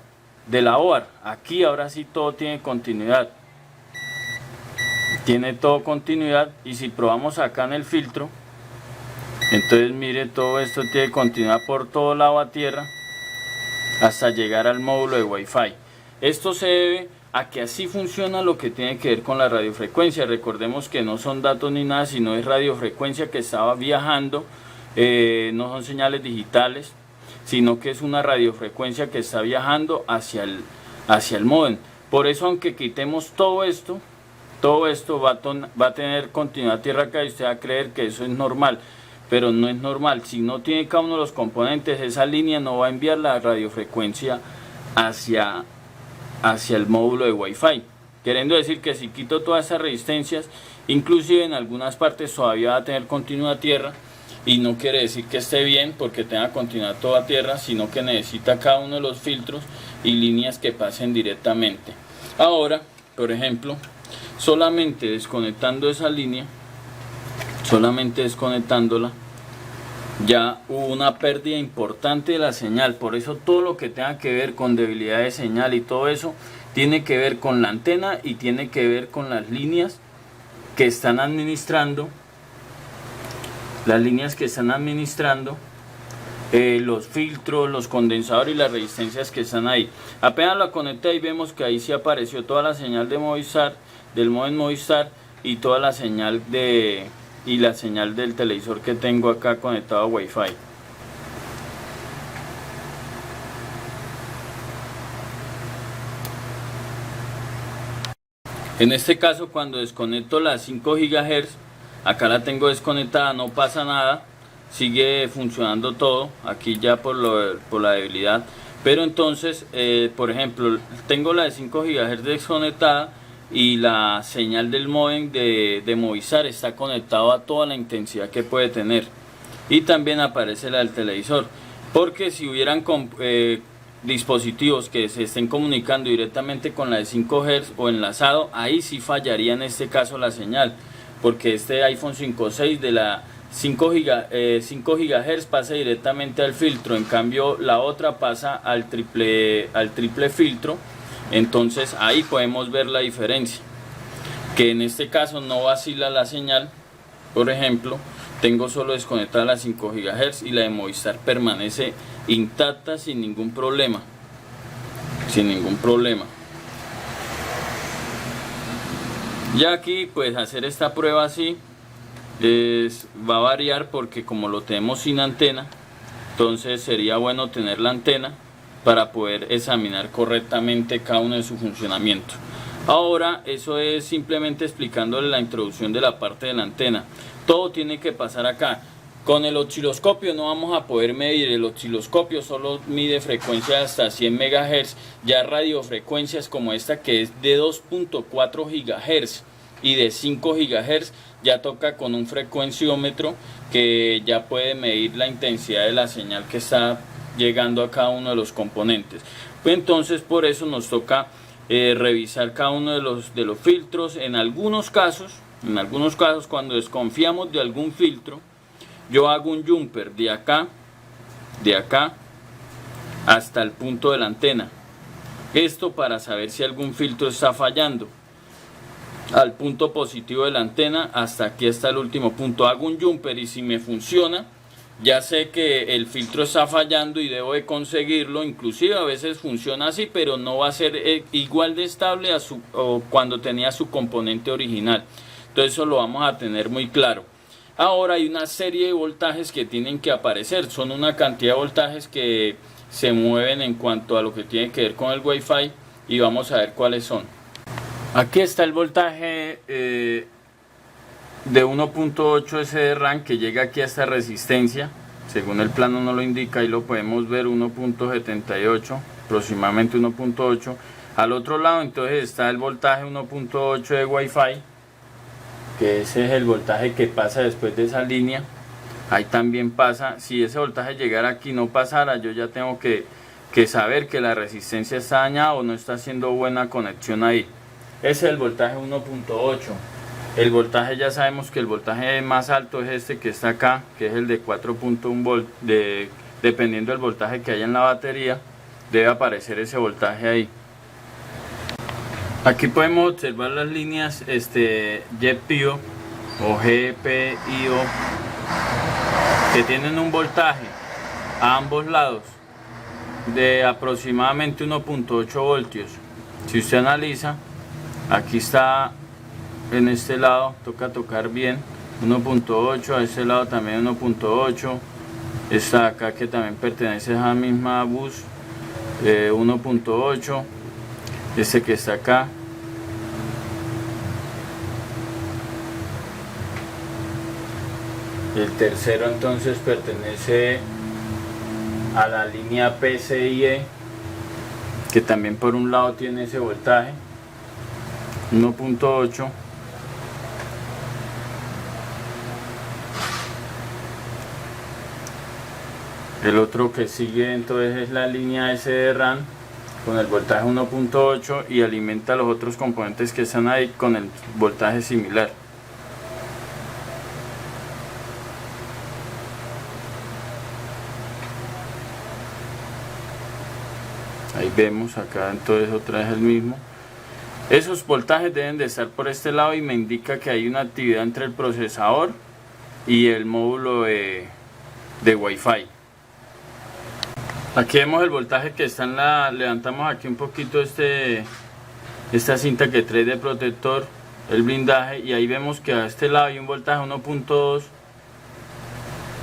Speaker 2: de la OAR. Aquí ahora sí todo tiene continuidad, y si probamos acá en el filtro, entonces mire, todo esto tiene continuidad por todo lado a tierra hasta llegar al módulo de Wi-Fi. Esto se debe a que así funciona lo que tiene que ver con la radiofrecuencia. Recordemos que no son datos ni nada, sino es radiofrecuencia que estaba viajando, no son señales digitales, sino que es una radiofrecuencia que está viajando hacia el módem. Por eso, aunque quitemos todo esto va a tener continuidad tierra acá y usted va a creer que eso es normal, pero no es normal. Si no tiene cada uno de los componentes, esa línea no va a enviar la radiofrecuencia hacia el módulo de Wi-Fi, queriendo decir que si quito todas esas resistencias, inclusive en algunas partes todavía va a tener continuidad tierra, y no quiere decir que esté bien porque tenga continuidad toda tierra, sino que necesita cada uno de los filtros y líneas que pasen directamente. Ahora, por ejemplo, solamente desconectando esa línea, solamente desconectándola, ya hubo una pérdida importante de la señal. Por eso todo lo que tenga que ver con debilidad de señal y todo eso tiene que ver con la antena y tiene que ver con las líneas que están administrando, los filtros, los condensadores y las resistencias que están ahí. Apenas la conecté y vemos que ahí sí apareció toda la señal de Movistar, del modem Movistar, y toda la señal la señal del televisor que tengo acá conectado a Wi-Fi. En este caso, cuando desconecto las 5 GHz, acá la tengo desconectada, no pasa nada, sigue funcionando todo, aquí ya por la debilidad. Pero entonces, por ejemplo, tengo la de 5 GHz desconectada y la señal del modem de Movistar está conectado a toda la intensidad que puede tener, y también aparece la del televisor, porque si hubieran dispositivos que se estén comunicando directamente con la de 5 Hz o enlazado, ahí sí fallaría en este caso la señal, porque este iPhone 5.6 de la 5 GHz pasa directamente al filtro, en cambio la otra pasa al triple filtro. Entonces ahí podemos ver la diferencia, que en este caso no vacila la señal. Por ejemplo, tengo solo desconectada la 5 GHz y la de Movistar permanece intacta sin ningún problema, Ya aquí, pues hacer esta prueba así va a variar, porque como lo tenemos sin antena, entonces sería bueno tener la antena para poder examinar correctamente cada uno de su funcionamiento. Ahora, eso es simplemente explicándole la introducción de la parte de la antena. Todo tiene que pasar acá. Con el osciloscopio no vamos a poder medir, el osciloscopio solo mide frecuencias hasta 100 MHz, ya radiofrecuencias como esta que es de 2.4 GHz y de 5 GHz, ya toca con un frecuenciómetro que ya puede medir la intensidad de la señal que está llegando a cada uno de los componentes. Pues entonces por eso nos toca revisar cada uno de los filtros. En algunos casos cuando desconfiamos de algún filtro, yo hago un jumper de acá hasta el punto de la antena, esto para saber si algún filtro está fallando. Al punto positivo de la antena, hasta aquí está el último punto, hago un jumper, y si me funciona, ya sé que el filtro está fallando y debo de conseguirlo. Inclusive a veces funciona así, pero no va a ser igual de estable o cuando tenía su componente original. Entonces eso lo vamos a tener muy claro. Ahora hay una serie de voltajes que tienen que aparecer, son una cantidad de voltajes que se mueven en cuanto a lo que tiene que ver con el Wi-Fi, y vamos a ver cuáles son. Aquí está el voltaje de 1.8 SDRAM que llega aquí a esta resistencia, según el plano no lo indica, y lo podemos ver 1.78, aproximadamente 1.8. Al otro lado entonces está el voltaje 1.8 de Wi-Fi, que ese es el voltaje que pasa después de esa línea Ahí también pasa, si ese voltaje llegara aquí y no pasara, yo ya tengo que saber que la resistencia está dañada o no está haciendo buena conexión ahí. Ese es el voltaje 1.8. El voltaje, ya sabemos que el voltaje más alto es este que está acá, que es el de 4.1 volt. Dependiendo del voltaje que haya en la batería, debe aparecer ese voltaje ahí. Aquí podemos observar las líneas GPIO o GPIO que tienen un voltaje a ambos lados de aproximadamente 1.8 voltios. Si usted analiza, aquí está en este lado, toca tocar bien, 1.8, a este lado también 1.8, esta acá que también pertenece a la misma bus, 1.8, este que está acá, el tercero entonces pertenece a la línea PCIe, que también por un lado tiene ese voltaje 1.8. El otro que sigue entonces es la línea SDRAM con el voltaje 1.8 y alimenta los otros componentes que están ahí con el voltaje similar. Ahí vemos acá entonces otra vez el mismo. Esos voltajes deben de estar por este lado y me indica que hay una actividad entre el procesador y el módulo de Wi-Fi. Aquí vemos el voltaje que está en la... Levantamos aquí un poquito esta cinta que trae de protector, el blindaje, y ahí vemos que a este lado hay un voltaje 1.2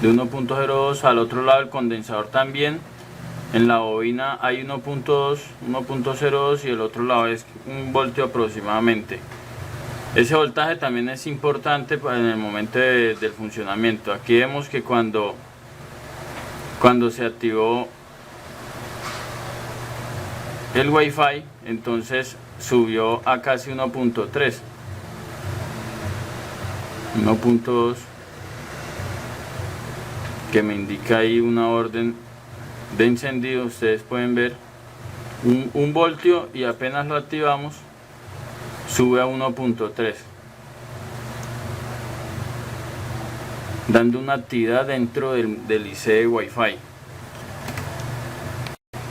Speaker 2: de 1.02, al otro lado el condensador también. En la bobina hay 1.2, 1.02 y el otro lado es 1 voltio aproximadamente. Ese voltaje también es importante en el momento del funcionamiento. Aquí vemos que cuando se activó el Wi-Fi, entonces subió a casi 1.3, 1.2, que me indica ahí una orden de encendido. Ustedes pueden ver un voltio y apenas lo activamos sube a 1.3, dando una actividad dentro del IC de Wi-Fi.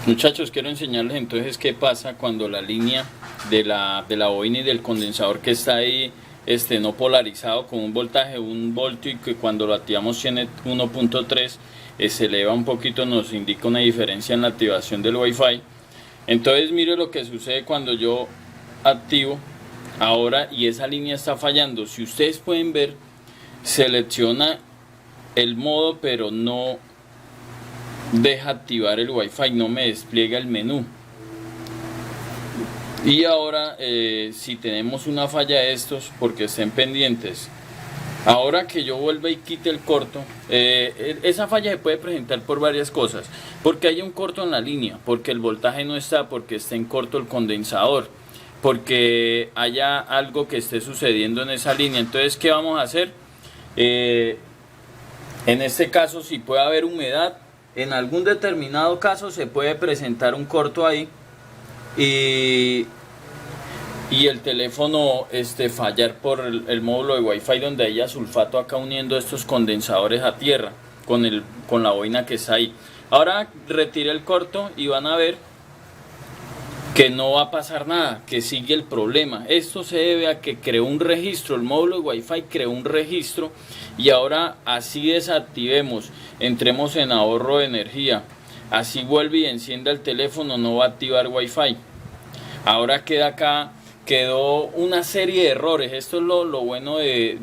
Speaker 2: Muchachos, quiero enseñarles entonces qué pasa cuando la línea de la bobina y del condensador que está ahí no polarizado con un voltaje 1 voltio y que cuando lo activamos tiene 1.3, se eleva un poquito, nos indica una diferencia en la activación del Wi-Fi. Entonces mire lo que sucede cuando yo activo ahora y esa línea está fallando. Si ustedes pueden ver, selecciona el modo pero no deja activar el Wi-Fi, no me despliega el menú. Y ahora si tenemos una falla de estos, porque estén pendientes, ahora que yo vuelva y quite el corto, esa falla se puede presentar por varias cosas, porque hay un corto en la línea, porque el voltaje no está, porque está en corto el condensador, porque haya algo que esté sucediendo en esa línea. Entonces, ¿qué vamos a hacer? En este caso, si puede haber humedad, en algún determinado caso se puede presentar un corto ahí y el teléfono fallar por el módulo de Wi-Fi donde haya sulfato acá uniendo estos condensadores a tierra con la bobina que está ahí. Ahora retire el corto y van a ver que no va a pasar nada, que sigue el problema. Esto se debe a que creó un registro, el módulo de Wi-Fi creó un registro y ahora así desactivemos, entremos en ahorro de energía, así vuelve y encienda el teléfono, no va a activar Wi-Fi. Ahora quedó una serie de errores. Esto es lo bueno de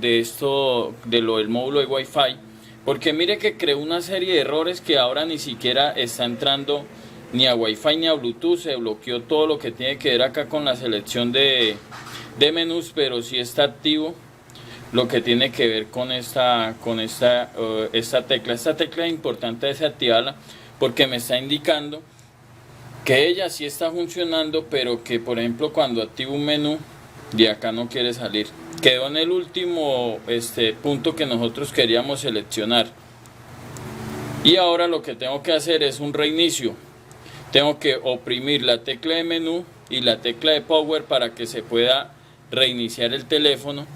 Speaker 2: lo del módulo de Wi-Fi, porque mire que creó una serie de errores que ahora ni siquiera está entrando ni a Wi-Fi ni a Bluetooth. Se bloqueó todo lo que tiene que ver acá con la selección de menús, pero sí está activo lo que tiene que ver con esta tecla. Esta tecla es importante desactivarla porque me está indicando que ella sí está funcionando, pero que por ejemplo cuando activo un menú de acá no quiere salir. Quedó en el último punto que nosotros queríamos seleccionar, Y ahora lo que tengo que hacer es un reinicio. Tengo que oprimir la tecla de menú y la tecla de power para que se pueda reiniciar el teléfono.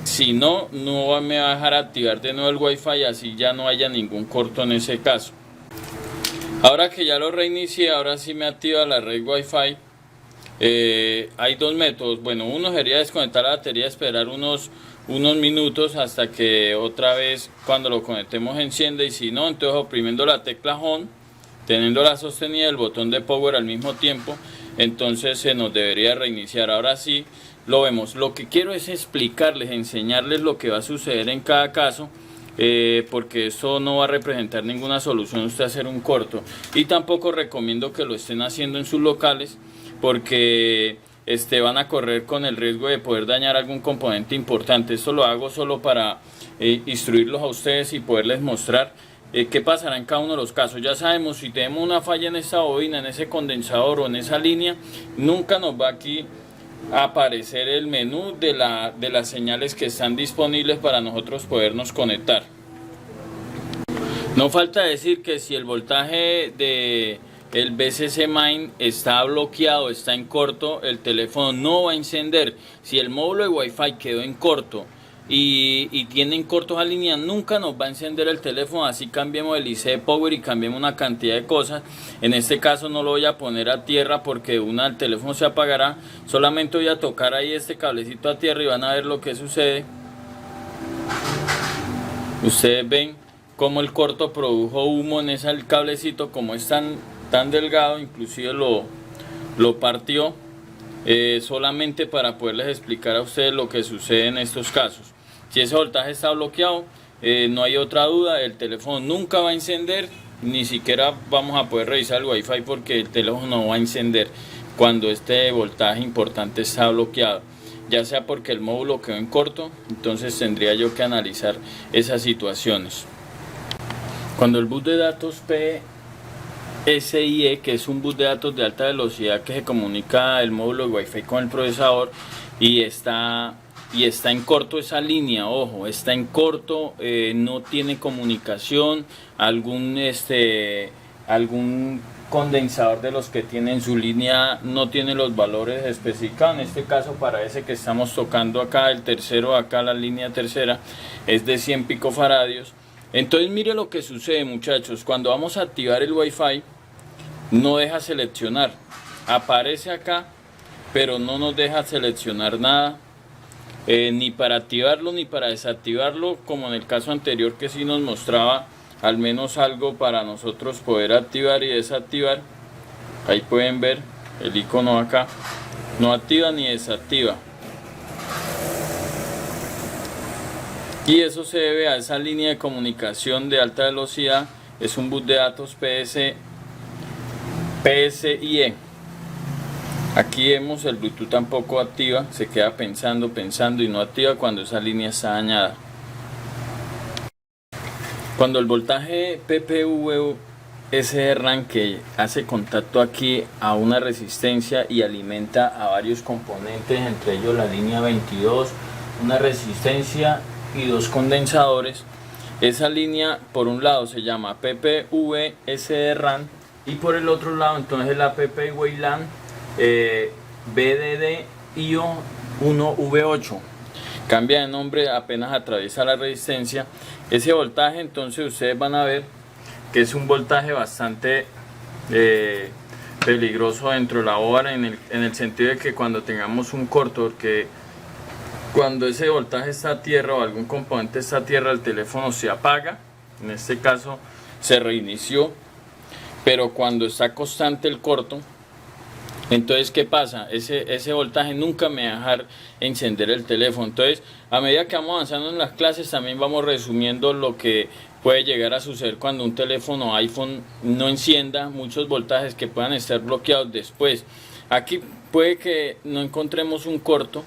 Speaker 2: Si no, no me va a dejar activar de nuevo el Wi-Fi, así ya no haya ningún corto en ese caso. Ahora que ya lo reinicié, ahora sí me activa la red Wi-Fi. Hay dos métodos. Bueno, uno sería desconectar la batería, esperar unos minutos hasta que otra vez cuando lo conectemos encienda, y si no, entonces oprimiendo la tecla Home, teniendo la sostenida el botón de power al mismo tiempo, entonces se nos debería reiniciar. Ahora sí lo vemos. Lo que quiero es explicarles, enseñarles lo que va a suceder en cada caso, porque eso no va a representar ninguna solución usted hacer un corto, y tampoco recomiendo que lo estén haciendo en sus locales, porque van a correr con el riesgo de poder dañar algún componente importante. Esto lo hago solo para instruirlos a ustedes y poderles mostrar qué pasará en cada uno de los casos. Ya sabemos, si tenemos una falla en esta bobina, en ese condensador o en esa línea, nunca nos va aquí a aparecer el menú de las señales que están disponibles para nosotros podernos conectar. No falta decir que si el voltaje de el VCC Main está bloqueado, está en corto, el teléfono no va a encender. Si el módulo de Wi-Fi quedó en corto y tienen cortos a línea, nunca nos va a encender el teléfono, así cambiemos el IC de power y cambiemos una cantidad de cosas. En este caso no lo voy a poner a tierra porque el teléfono se apagará. Solamente voy a tocar ahí este cablecito a tierra y van a ver lo que sucede. Ustedes ven cómo el corto produjo humo en ese cablecito, como es tan delgado, inclusive lo partió, solamente para poderles explicar a ustedes lo que sucede en estos casos. Si ese voltaje está bloqueado, no hay otra duda, el teléfono nunca va a encender, ni siquiera vamos a poder revisar el Wi-Fi porque el teléfono no va a encender cuando este voltaje importante está bloqueado, ya sea porque el módulo quedó en corto. Entonces tendría yo que analizar esas situaciones. Cuando el bus de datos PSIe, que es un bus de datos de alta velocidad que se comunica el módulo de Wi-Fi con el procesador, y está en corto esa línea, ojo, está en corto, no tiene comunicación, algún condensador de los que tiene en su línea no tiene los valores especificados. En este caso, para ese que estamos tocando acá, el tercero, acá la línea tercera es de 100 picofaradios. Entonces mire lo que sucede, muchachos. Cuando vamos a activar el Wi-Fi, no deja seleccionar, aparece acá, pero no nos deja seleccionar nada, ni para activarlo ni para desactivarlo, como en el caso anterior que sí nos mostraba al menos algo para nosotros poder activar y desactivar. Ahí pueden ver el icono acá, no activa ni desactiva. Y eso se debe a esa línea de comunicación de alta velocidad. Es un bus de datos PSIe. Aquí vemos el Bluetooth tampoco activa, se queda pensando y no activa cuando esa línea está dañada. Cuando el voltaje PPVSRAN, que hace contacto aquí a una resistencia y alimenta a varios componentes, entre ellos la línea 22, una resistencia y dos condensadores, esa línea por un lado se llama PPVSRAN y por el otro lado entonces la PPWLAN BDD-IO1V8. Cambia de nombre apenas atraviesa la resistencia. Ese voltaje, entonces ustedes van a ver que es un voltaje bastante peligroso dentro de la board, en el sentido de que cuando tengamos un corto, porque cuando ese voltaje está a tierra o algún componente está a tierra, el teléfono se apaga. En este caso se reinició, pero cuando está constante el corto, entonces ¿qué pasa? Ese voltaje nunca me va a dejar encender el teléfono. Entonces, a medida que vamos avanzando en las clases, también vamos resumiendo lo que puede llegar a suceder cuando un teléfono iPhone no encienda, muchos voltajes que puedan estar bloqueados después. Aquí puede que no encontremos un corto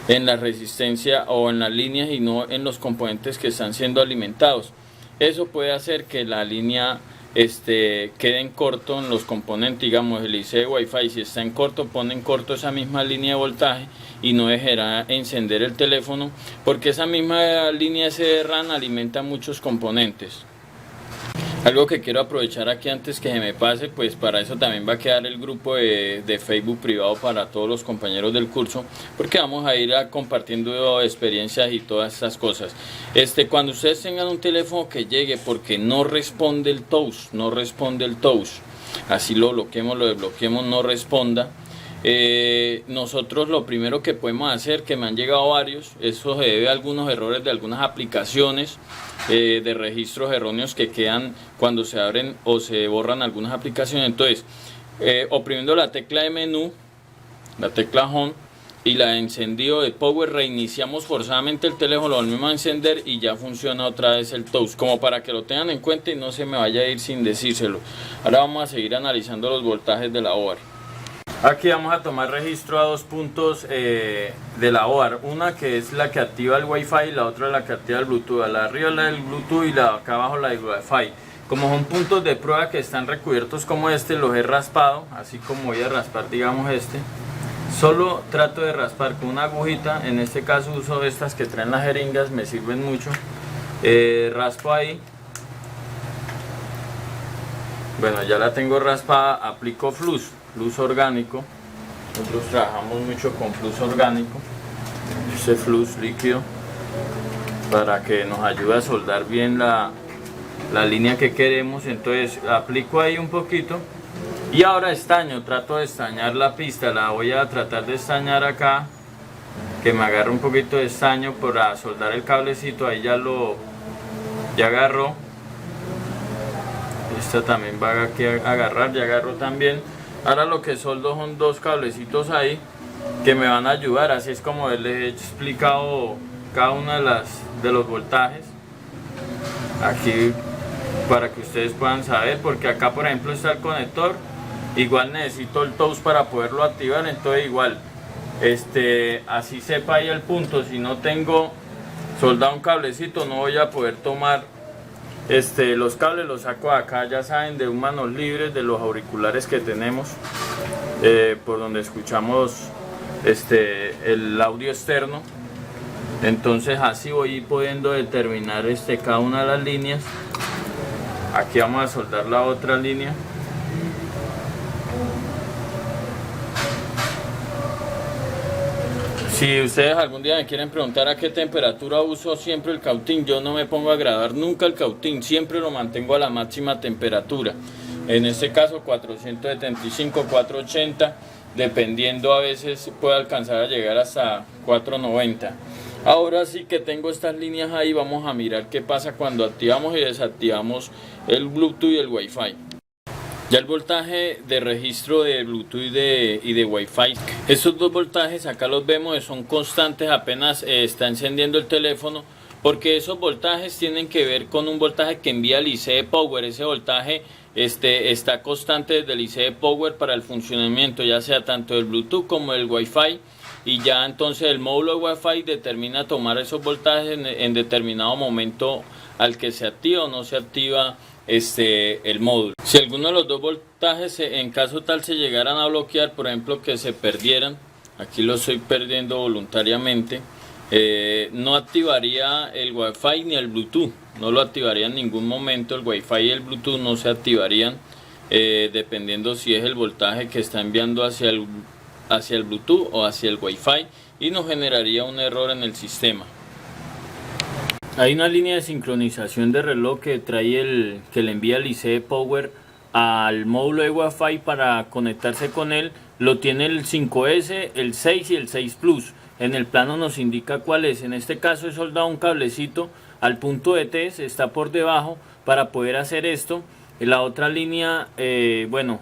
Speaker 2: en la resistencia o en las líneas y no en los componentes que están siendo alimentados. Eso puede hacer que la línea quede en corto en los componentes. Digamos, el IC de Wi-Fi, si está en corto, pone en corto esa misma línea de voltaje y no dejará encender el teléfono, porque esa misma línea SDRAN alimenta muchos componentes. Algo que quiero aprovechar aquí antes que se me pase, pues para eso también va a quedar el grupo de Facebook privado para todos los compañeros del curso, porque vamos a ir compartiendo experiencias y todas estas cosas. Cuando ustedes tengan un teléfono que llegue porque no responde el touch, así lo bloqueemos, lo desbloqueemos, no responda. Nosotros lo primero que podemos hacer, que me han llegado varios, eso se debe a algunos errores de algunas aplicaciones, de registros erróneos que quedan cuando se abren o se borran algunas aplicaciones. Entonces, oprimiendo la tecla de menú, la tecla Home y la de encendido de Power, reiniciamos forzadamente el teléfono, lo volvemos a encender y ya funciona otra vez el touch, como para que lo tengan en cuenta y no se me vaya a ir sin decírselo. Ahora vamos a seguir analizando los voltajes de la OAR. Aquí vamos a tomar registro a dos puntos de la OAR, una que es la que activa el Wi-Fi y la otra la que activa el Bluetooth. A la arriba la del Bluetooth y la acá abajo la del Wi-Fi. Como son puntos de prueba que están recubiertos como los he raspado, así como voy a raspar, digamos solo trato de raspar con una agujita. En este caso uso estas que traen las jeringas, me sirven mucho. Raspo ahí. Bueno, ya la tengo raspada, aplico flux orgánico. Nosotros trabajamos mucho con flux orgánico, ese flux líquido, para que nos ayude a soldar bien la línea que queremos. Entonces aplico ahí un poquito y ahora estaño, trato de estañar la pista. La voy a tratar de estañar acá, que me agarre un poquito de estaño para soldar el cablecito. Ahí ya agarró. Esta también va aquí a agarrar, ya agarró también. Ahora lo que soldo son dos cablecitos ahí que me van a ayudar. Así es como les he explicado cada uno de los voltajes aquí, para que ustedes puedan saber, porque acá por ejemplo está el conector. Igual necesito el touch para poderlo activar, entonces igual así sepa ahí el punto. Si no tengo soldado un cablecito, no voy a poder tomar los cables. Los saco de acá, ya saben, de un manos libres, de los auriculares que tenemos, por donde escuchamos el audio externo. Entonces así voy pudiendo determinar cada una de las líneas. Aquí vamos a soldar la otra línea. Si ustedes algún día me quieren preguntar a qué temperatura uso siempre el cautín, yo no me pongo a agradar nunca el cautín, siempre lo mantengo a la máxima temperatura. En este caso 475, 480, dependiendo, a veces puede alcanzar a llegar hasta 490. Ahora sí que tengo estas líneas ahí, vamos a mirar qué pasa cuando activamos y desactivamos el Bluetooth y el Wi-Fi. Ya el voltaje de registro de Bluetooth y de Wi-Fi, estos dos voltajes acá los vemos, son constantes apenas está encendiendo el teléfono, porque esos voltajes tienen que ver con un voltaje que envía el IC Power. Ese voltaje está constante desde el IC Power para el funcionamiento, ya sea tanto del Bluetooth como del Wi-Fi, y ya entonces el módulo de Wi-Fi determina tomar esos voltajes en determinado momento al que se activa o no se activa el módulo. Si alguno de los dos voltajes en caso tal se llegaran a bloquear, por ejemplo que se perdieran, aquí lo estoy perdiendo voluntariamente, no activaría el Wi-Fi ni el Bluetooth, no lo activaría en ningún momento. El Wi-Fi y el Bluetooth no se activarían, dependiendo si es el voltaje que está enviando hacia el Bluetooth o hacia el Wi-Fi, y nos generaría un error en el sistema. Hay una línea de sincronización de reloj que trae que le envía el IC Power al módulo de Wi-Fi para conectarse con él. Lo tiene el 5S, el 6 y el 6 Plus. En el plano nos indica cuál es. En este caso he soldado un cablecito al punto de test, está por debajo, para poder hacer esto. La otra línea, bueno,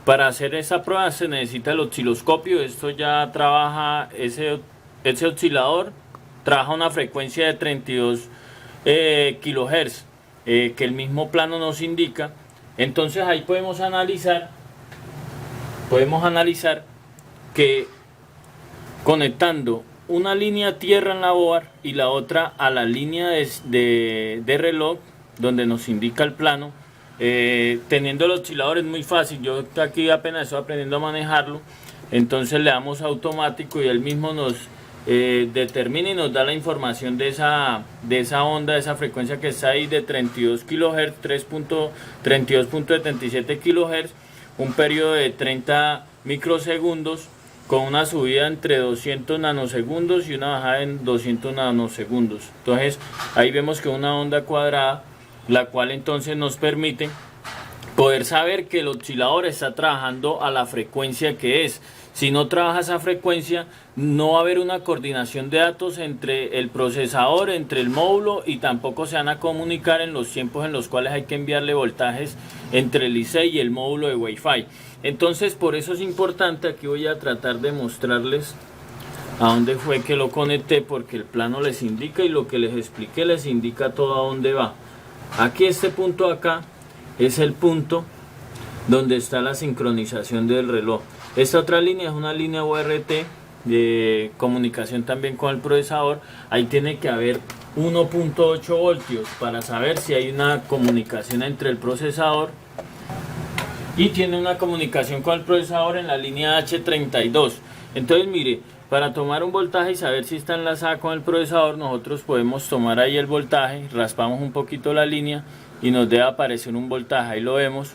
Speaker 2: para hacer esa prueba se necesita el osciloscopio. Esto ya trabaja, ese oscilador trabaja una frecuencia de 32 kHz, que el mismo plano nos indica. Entonces ahí podemos analizar que conectando una línea tierra en la OAR y la otra a la línea de reloj donde nos indica el plano, teniendo el oscilador es muy fácil. Yo aquí apenas estoy aprendiendo a manejarlo, entonces le damos automático y él mismo nos
Speaker 1: determina y nos da la información de esa onda, de esa frecuencia que está ahí de 32 kHz, 32.77 kHz, un periodo de 30 microsegundos con una subida entre 200 nanosegundos y una bajada en 200 nanosegundos. Entonces ahí vemos que una onda cuadrada, la cual entonces nos permite poder saber que el oscilador está trabajando a la frecuencia que es. Si no trabaja esa frecuencia, no va a haber una coordinación de datos entre el procesador, entre el módulo, y tampoco se van a comunicar en los tiempos en los cuales hay que enviarle voltajes entre el IC y el módulo de Wi-Fi. Entonces, por eso es importante, aquí voy a tratar de mostrarles a dónde fue que lo conecté, porque el plano les indica y lo que les expliqué les indica todo a dónde va. Aquí este punto acá es el punto donde está la sincronización del reloj. Esta otra línea es una línea UART de comunicación también con el procesador. Ahí tiene que haber 1.8 voltios para saber si hay una comunicación entre el procesador, y tiene una comunicación con el procesador en la línea H32. Entonces mire, para tomar un voltaje y saber si está enlazada con el procesador, nosotros podemos tomar ahí el voltaje, raspamos un poquito la línea y nos debe aparecer un voltaje, ahí lo vemos,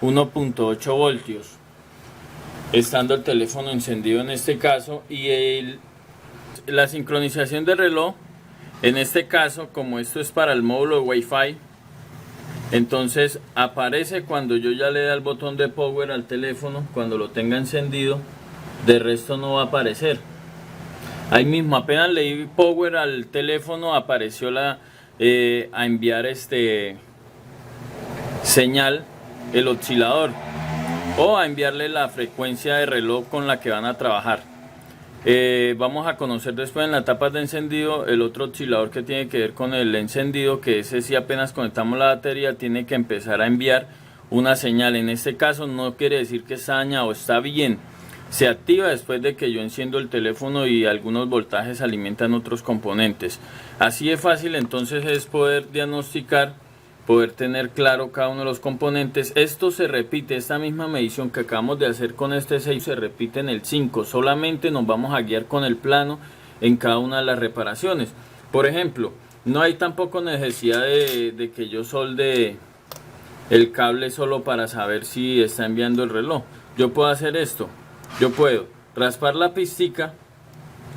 Speaker 1: 1.8 voltios. Estando el teléfono encendido en este caso, y la sincronización del reloj, en este caso, como esto es para el módulo de Wi-Fi, entonces aparece cuando yo ya le dé al botón de power al teléfono, cuando lo tenga encendido. De resto no va a aparecer. Ahí mismo apenas le di power al teléfono, apareció a enviar señal el oscilador, o a enviarle la frecuencia de reloj con la que van a trabajar. Vamos a conocer después en la etapa de encendido el otro oscilador que tiene que ver con el encendido, que ese sí apenas conectamos la batería tiene que empezar a enviar una señal. En este caso no quiere decir que está dañado, está bien. Se activa después de que yo enciendo el teléfono y algunos voltajes alimentan otros componentes. Así de fácil entonces es poder diagnosticar, poder tener claro cada uno de los componentes. Esto se repite, esta misma medición que acabamos de hacer con este 6 se repite en el 5, solamente nos vamos a guiar con el plano en cada una de las reparaciones. Por ejemplo, no hay tampoco necesidad de que yo solde el cable solo para saber si está enviando el reloj. Yo puedo hacer esto, yo puedo raspar la pistica,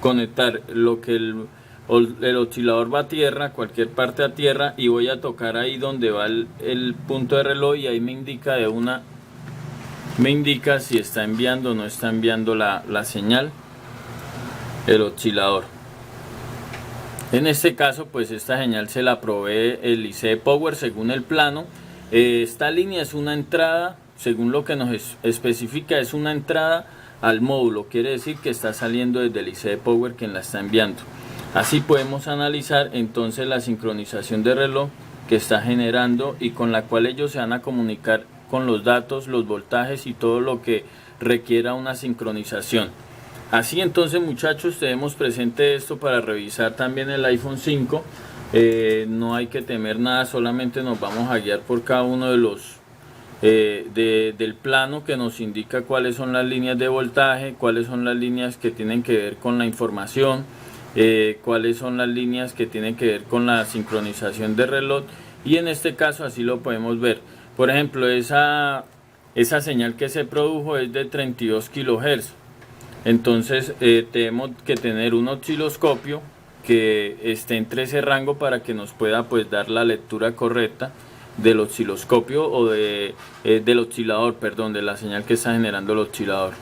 Speaker 1: conectar lo que el oscilador va a tierra, cualquier parte a tierra, y voy a tocar ahí donde va el punto de reloj, y ahí me indica si está enviando o no está enviando la señal el oscilador. En este caso pues esta señal se la provee el IC Power según el plano. Esta línea es una entrada, según lo que nos especifica, es una entrada al módulo, quiere decir que está saliendo desde el IC Power quien la está enviando. Así podemos analizar entonces la sincronización de reloj que está generando y con la cual ellos se van a comunicar con los datos, los voltajes y todo lo que requiera una sincronización. Así entonces, muchachos, tenemos presente esto para revisar también el iPhone 5. No hay que temer nada, solamente nos vamos a guiar por cada uno de los del plano que nos indica cuáles son las líneas de voltaje, cuáles son las líneas que tienen que ver con la información, cuáles son las líneas que tienen que ver con la sincronización de reloj, y en este caso así lo podemos ver. Por ejemplo, esa señal que se produjo es de 32 kHz. Entonces tenemos que tener un osciloscopio que esté entre ese rango para que nos pueda pues dar la lectura correcta del osciloscopio o del oscilador, perdón, de la señal que está generando el oscilador.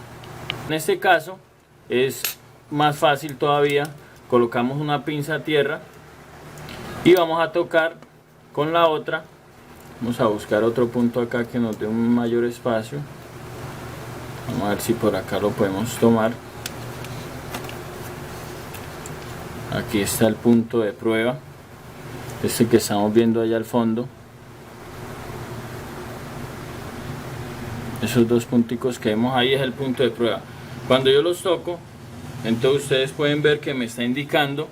Speaker 1: En este caso es más fácil todavía. Colocamos una pinza a tierra y vamos a tocar con la otra. Vamos a buscar otro punto acá que nos dé un mayor espacio. Vamos a ver si por acá lo podemos tomar. Aquí está el punto de prueba, este que estamos viendo allá al fondo. Esos dos punticos que vemos ahí es el punto de prueba. Cuando yo los toco, entonces ustedes pueden ver que me está indicando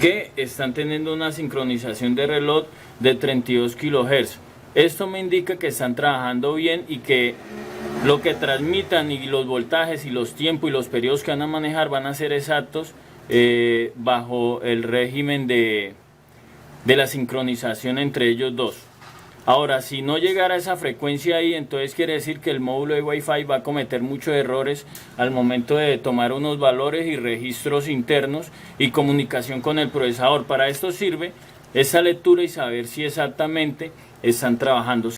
Speaker 1: que están teniendo una sincronización de reloj de 32 kHz. Esto me indica que están trabajando bien y que lo que transmitan y los voltajes y los tiempos y los periodos que van a manejar van a ser exactos
Speaker 2: bajo el régimen de la sincronización entre ellos dos. Ahora, si no llegara a esa frecuencia ahí, entonces quiere decir que el módulo de Wi-Fi va a cometer muchos errores al momento de tomar unos valores y registros internos y comunicación con el procesador. Para esto sirve esa lectura y saber si exactamente están trabajando.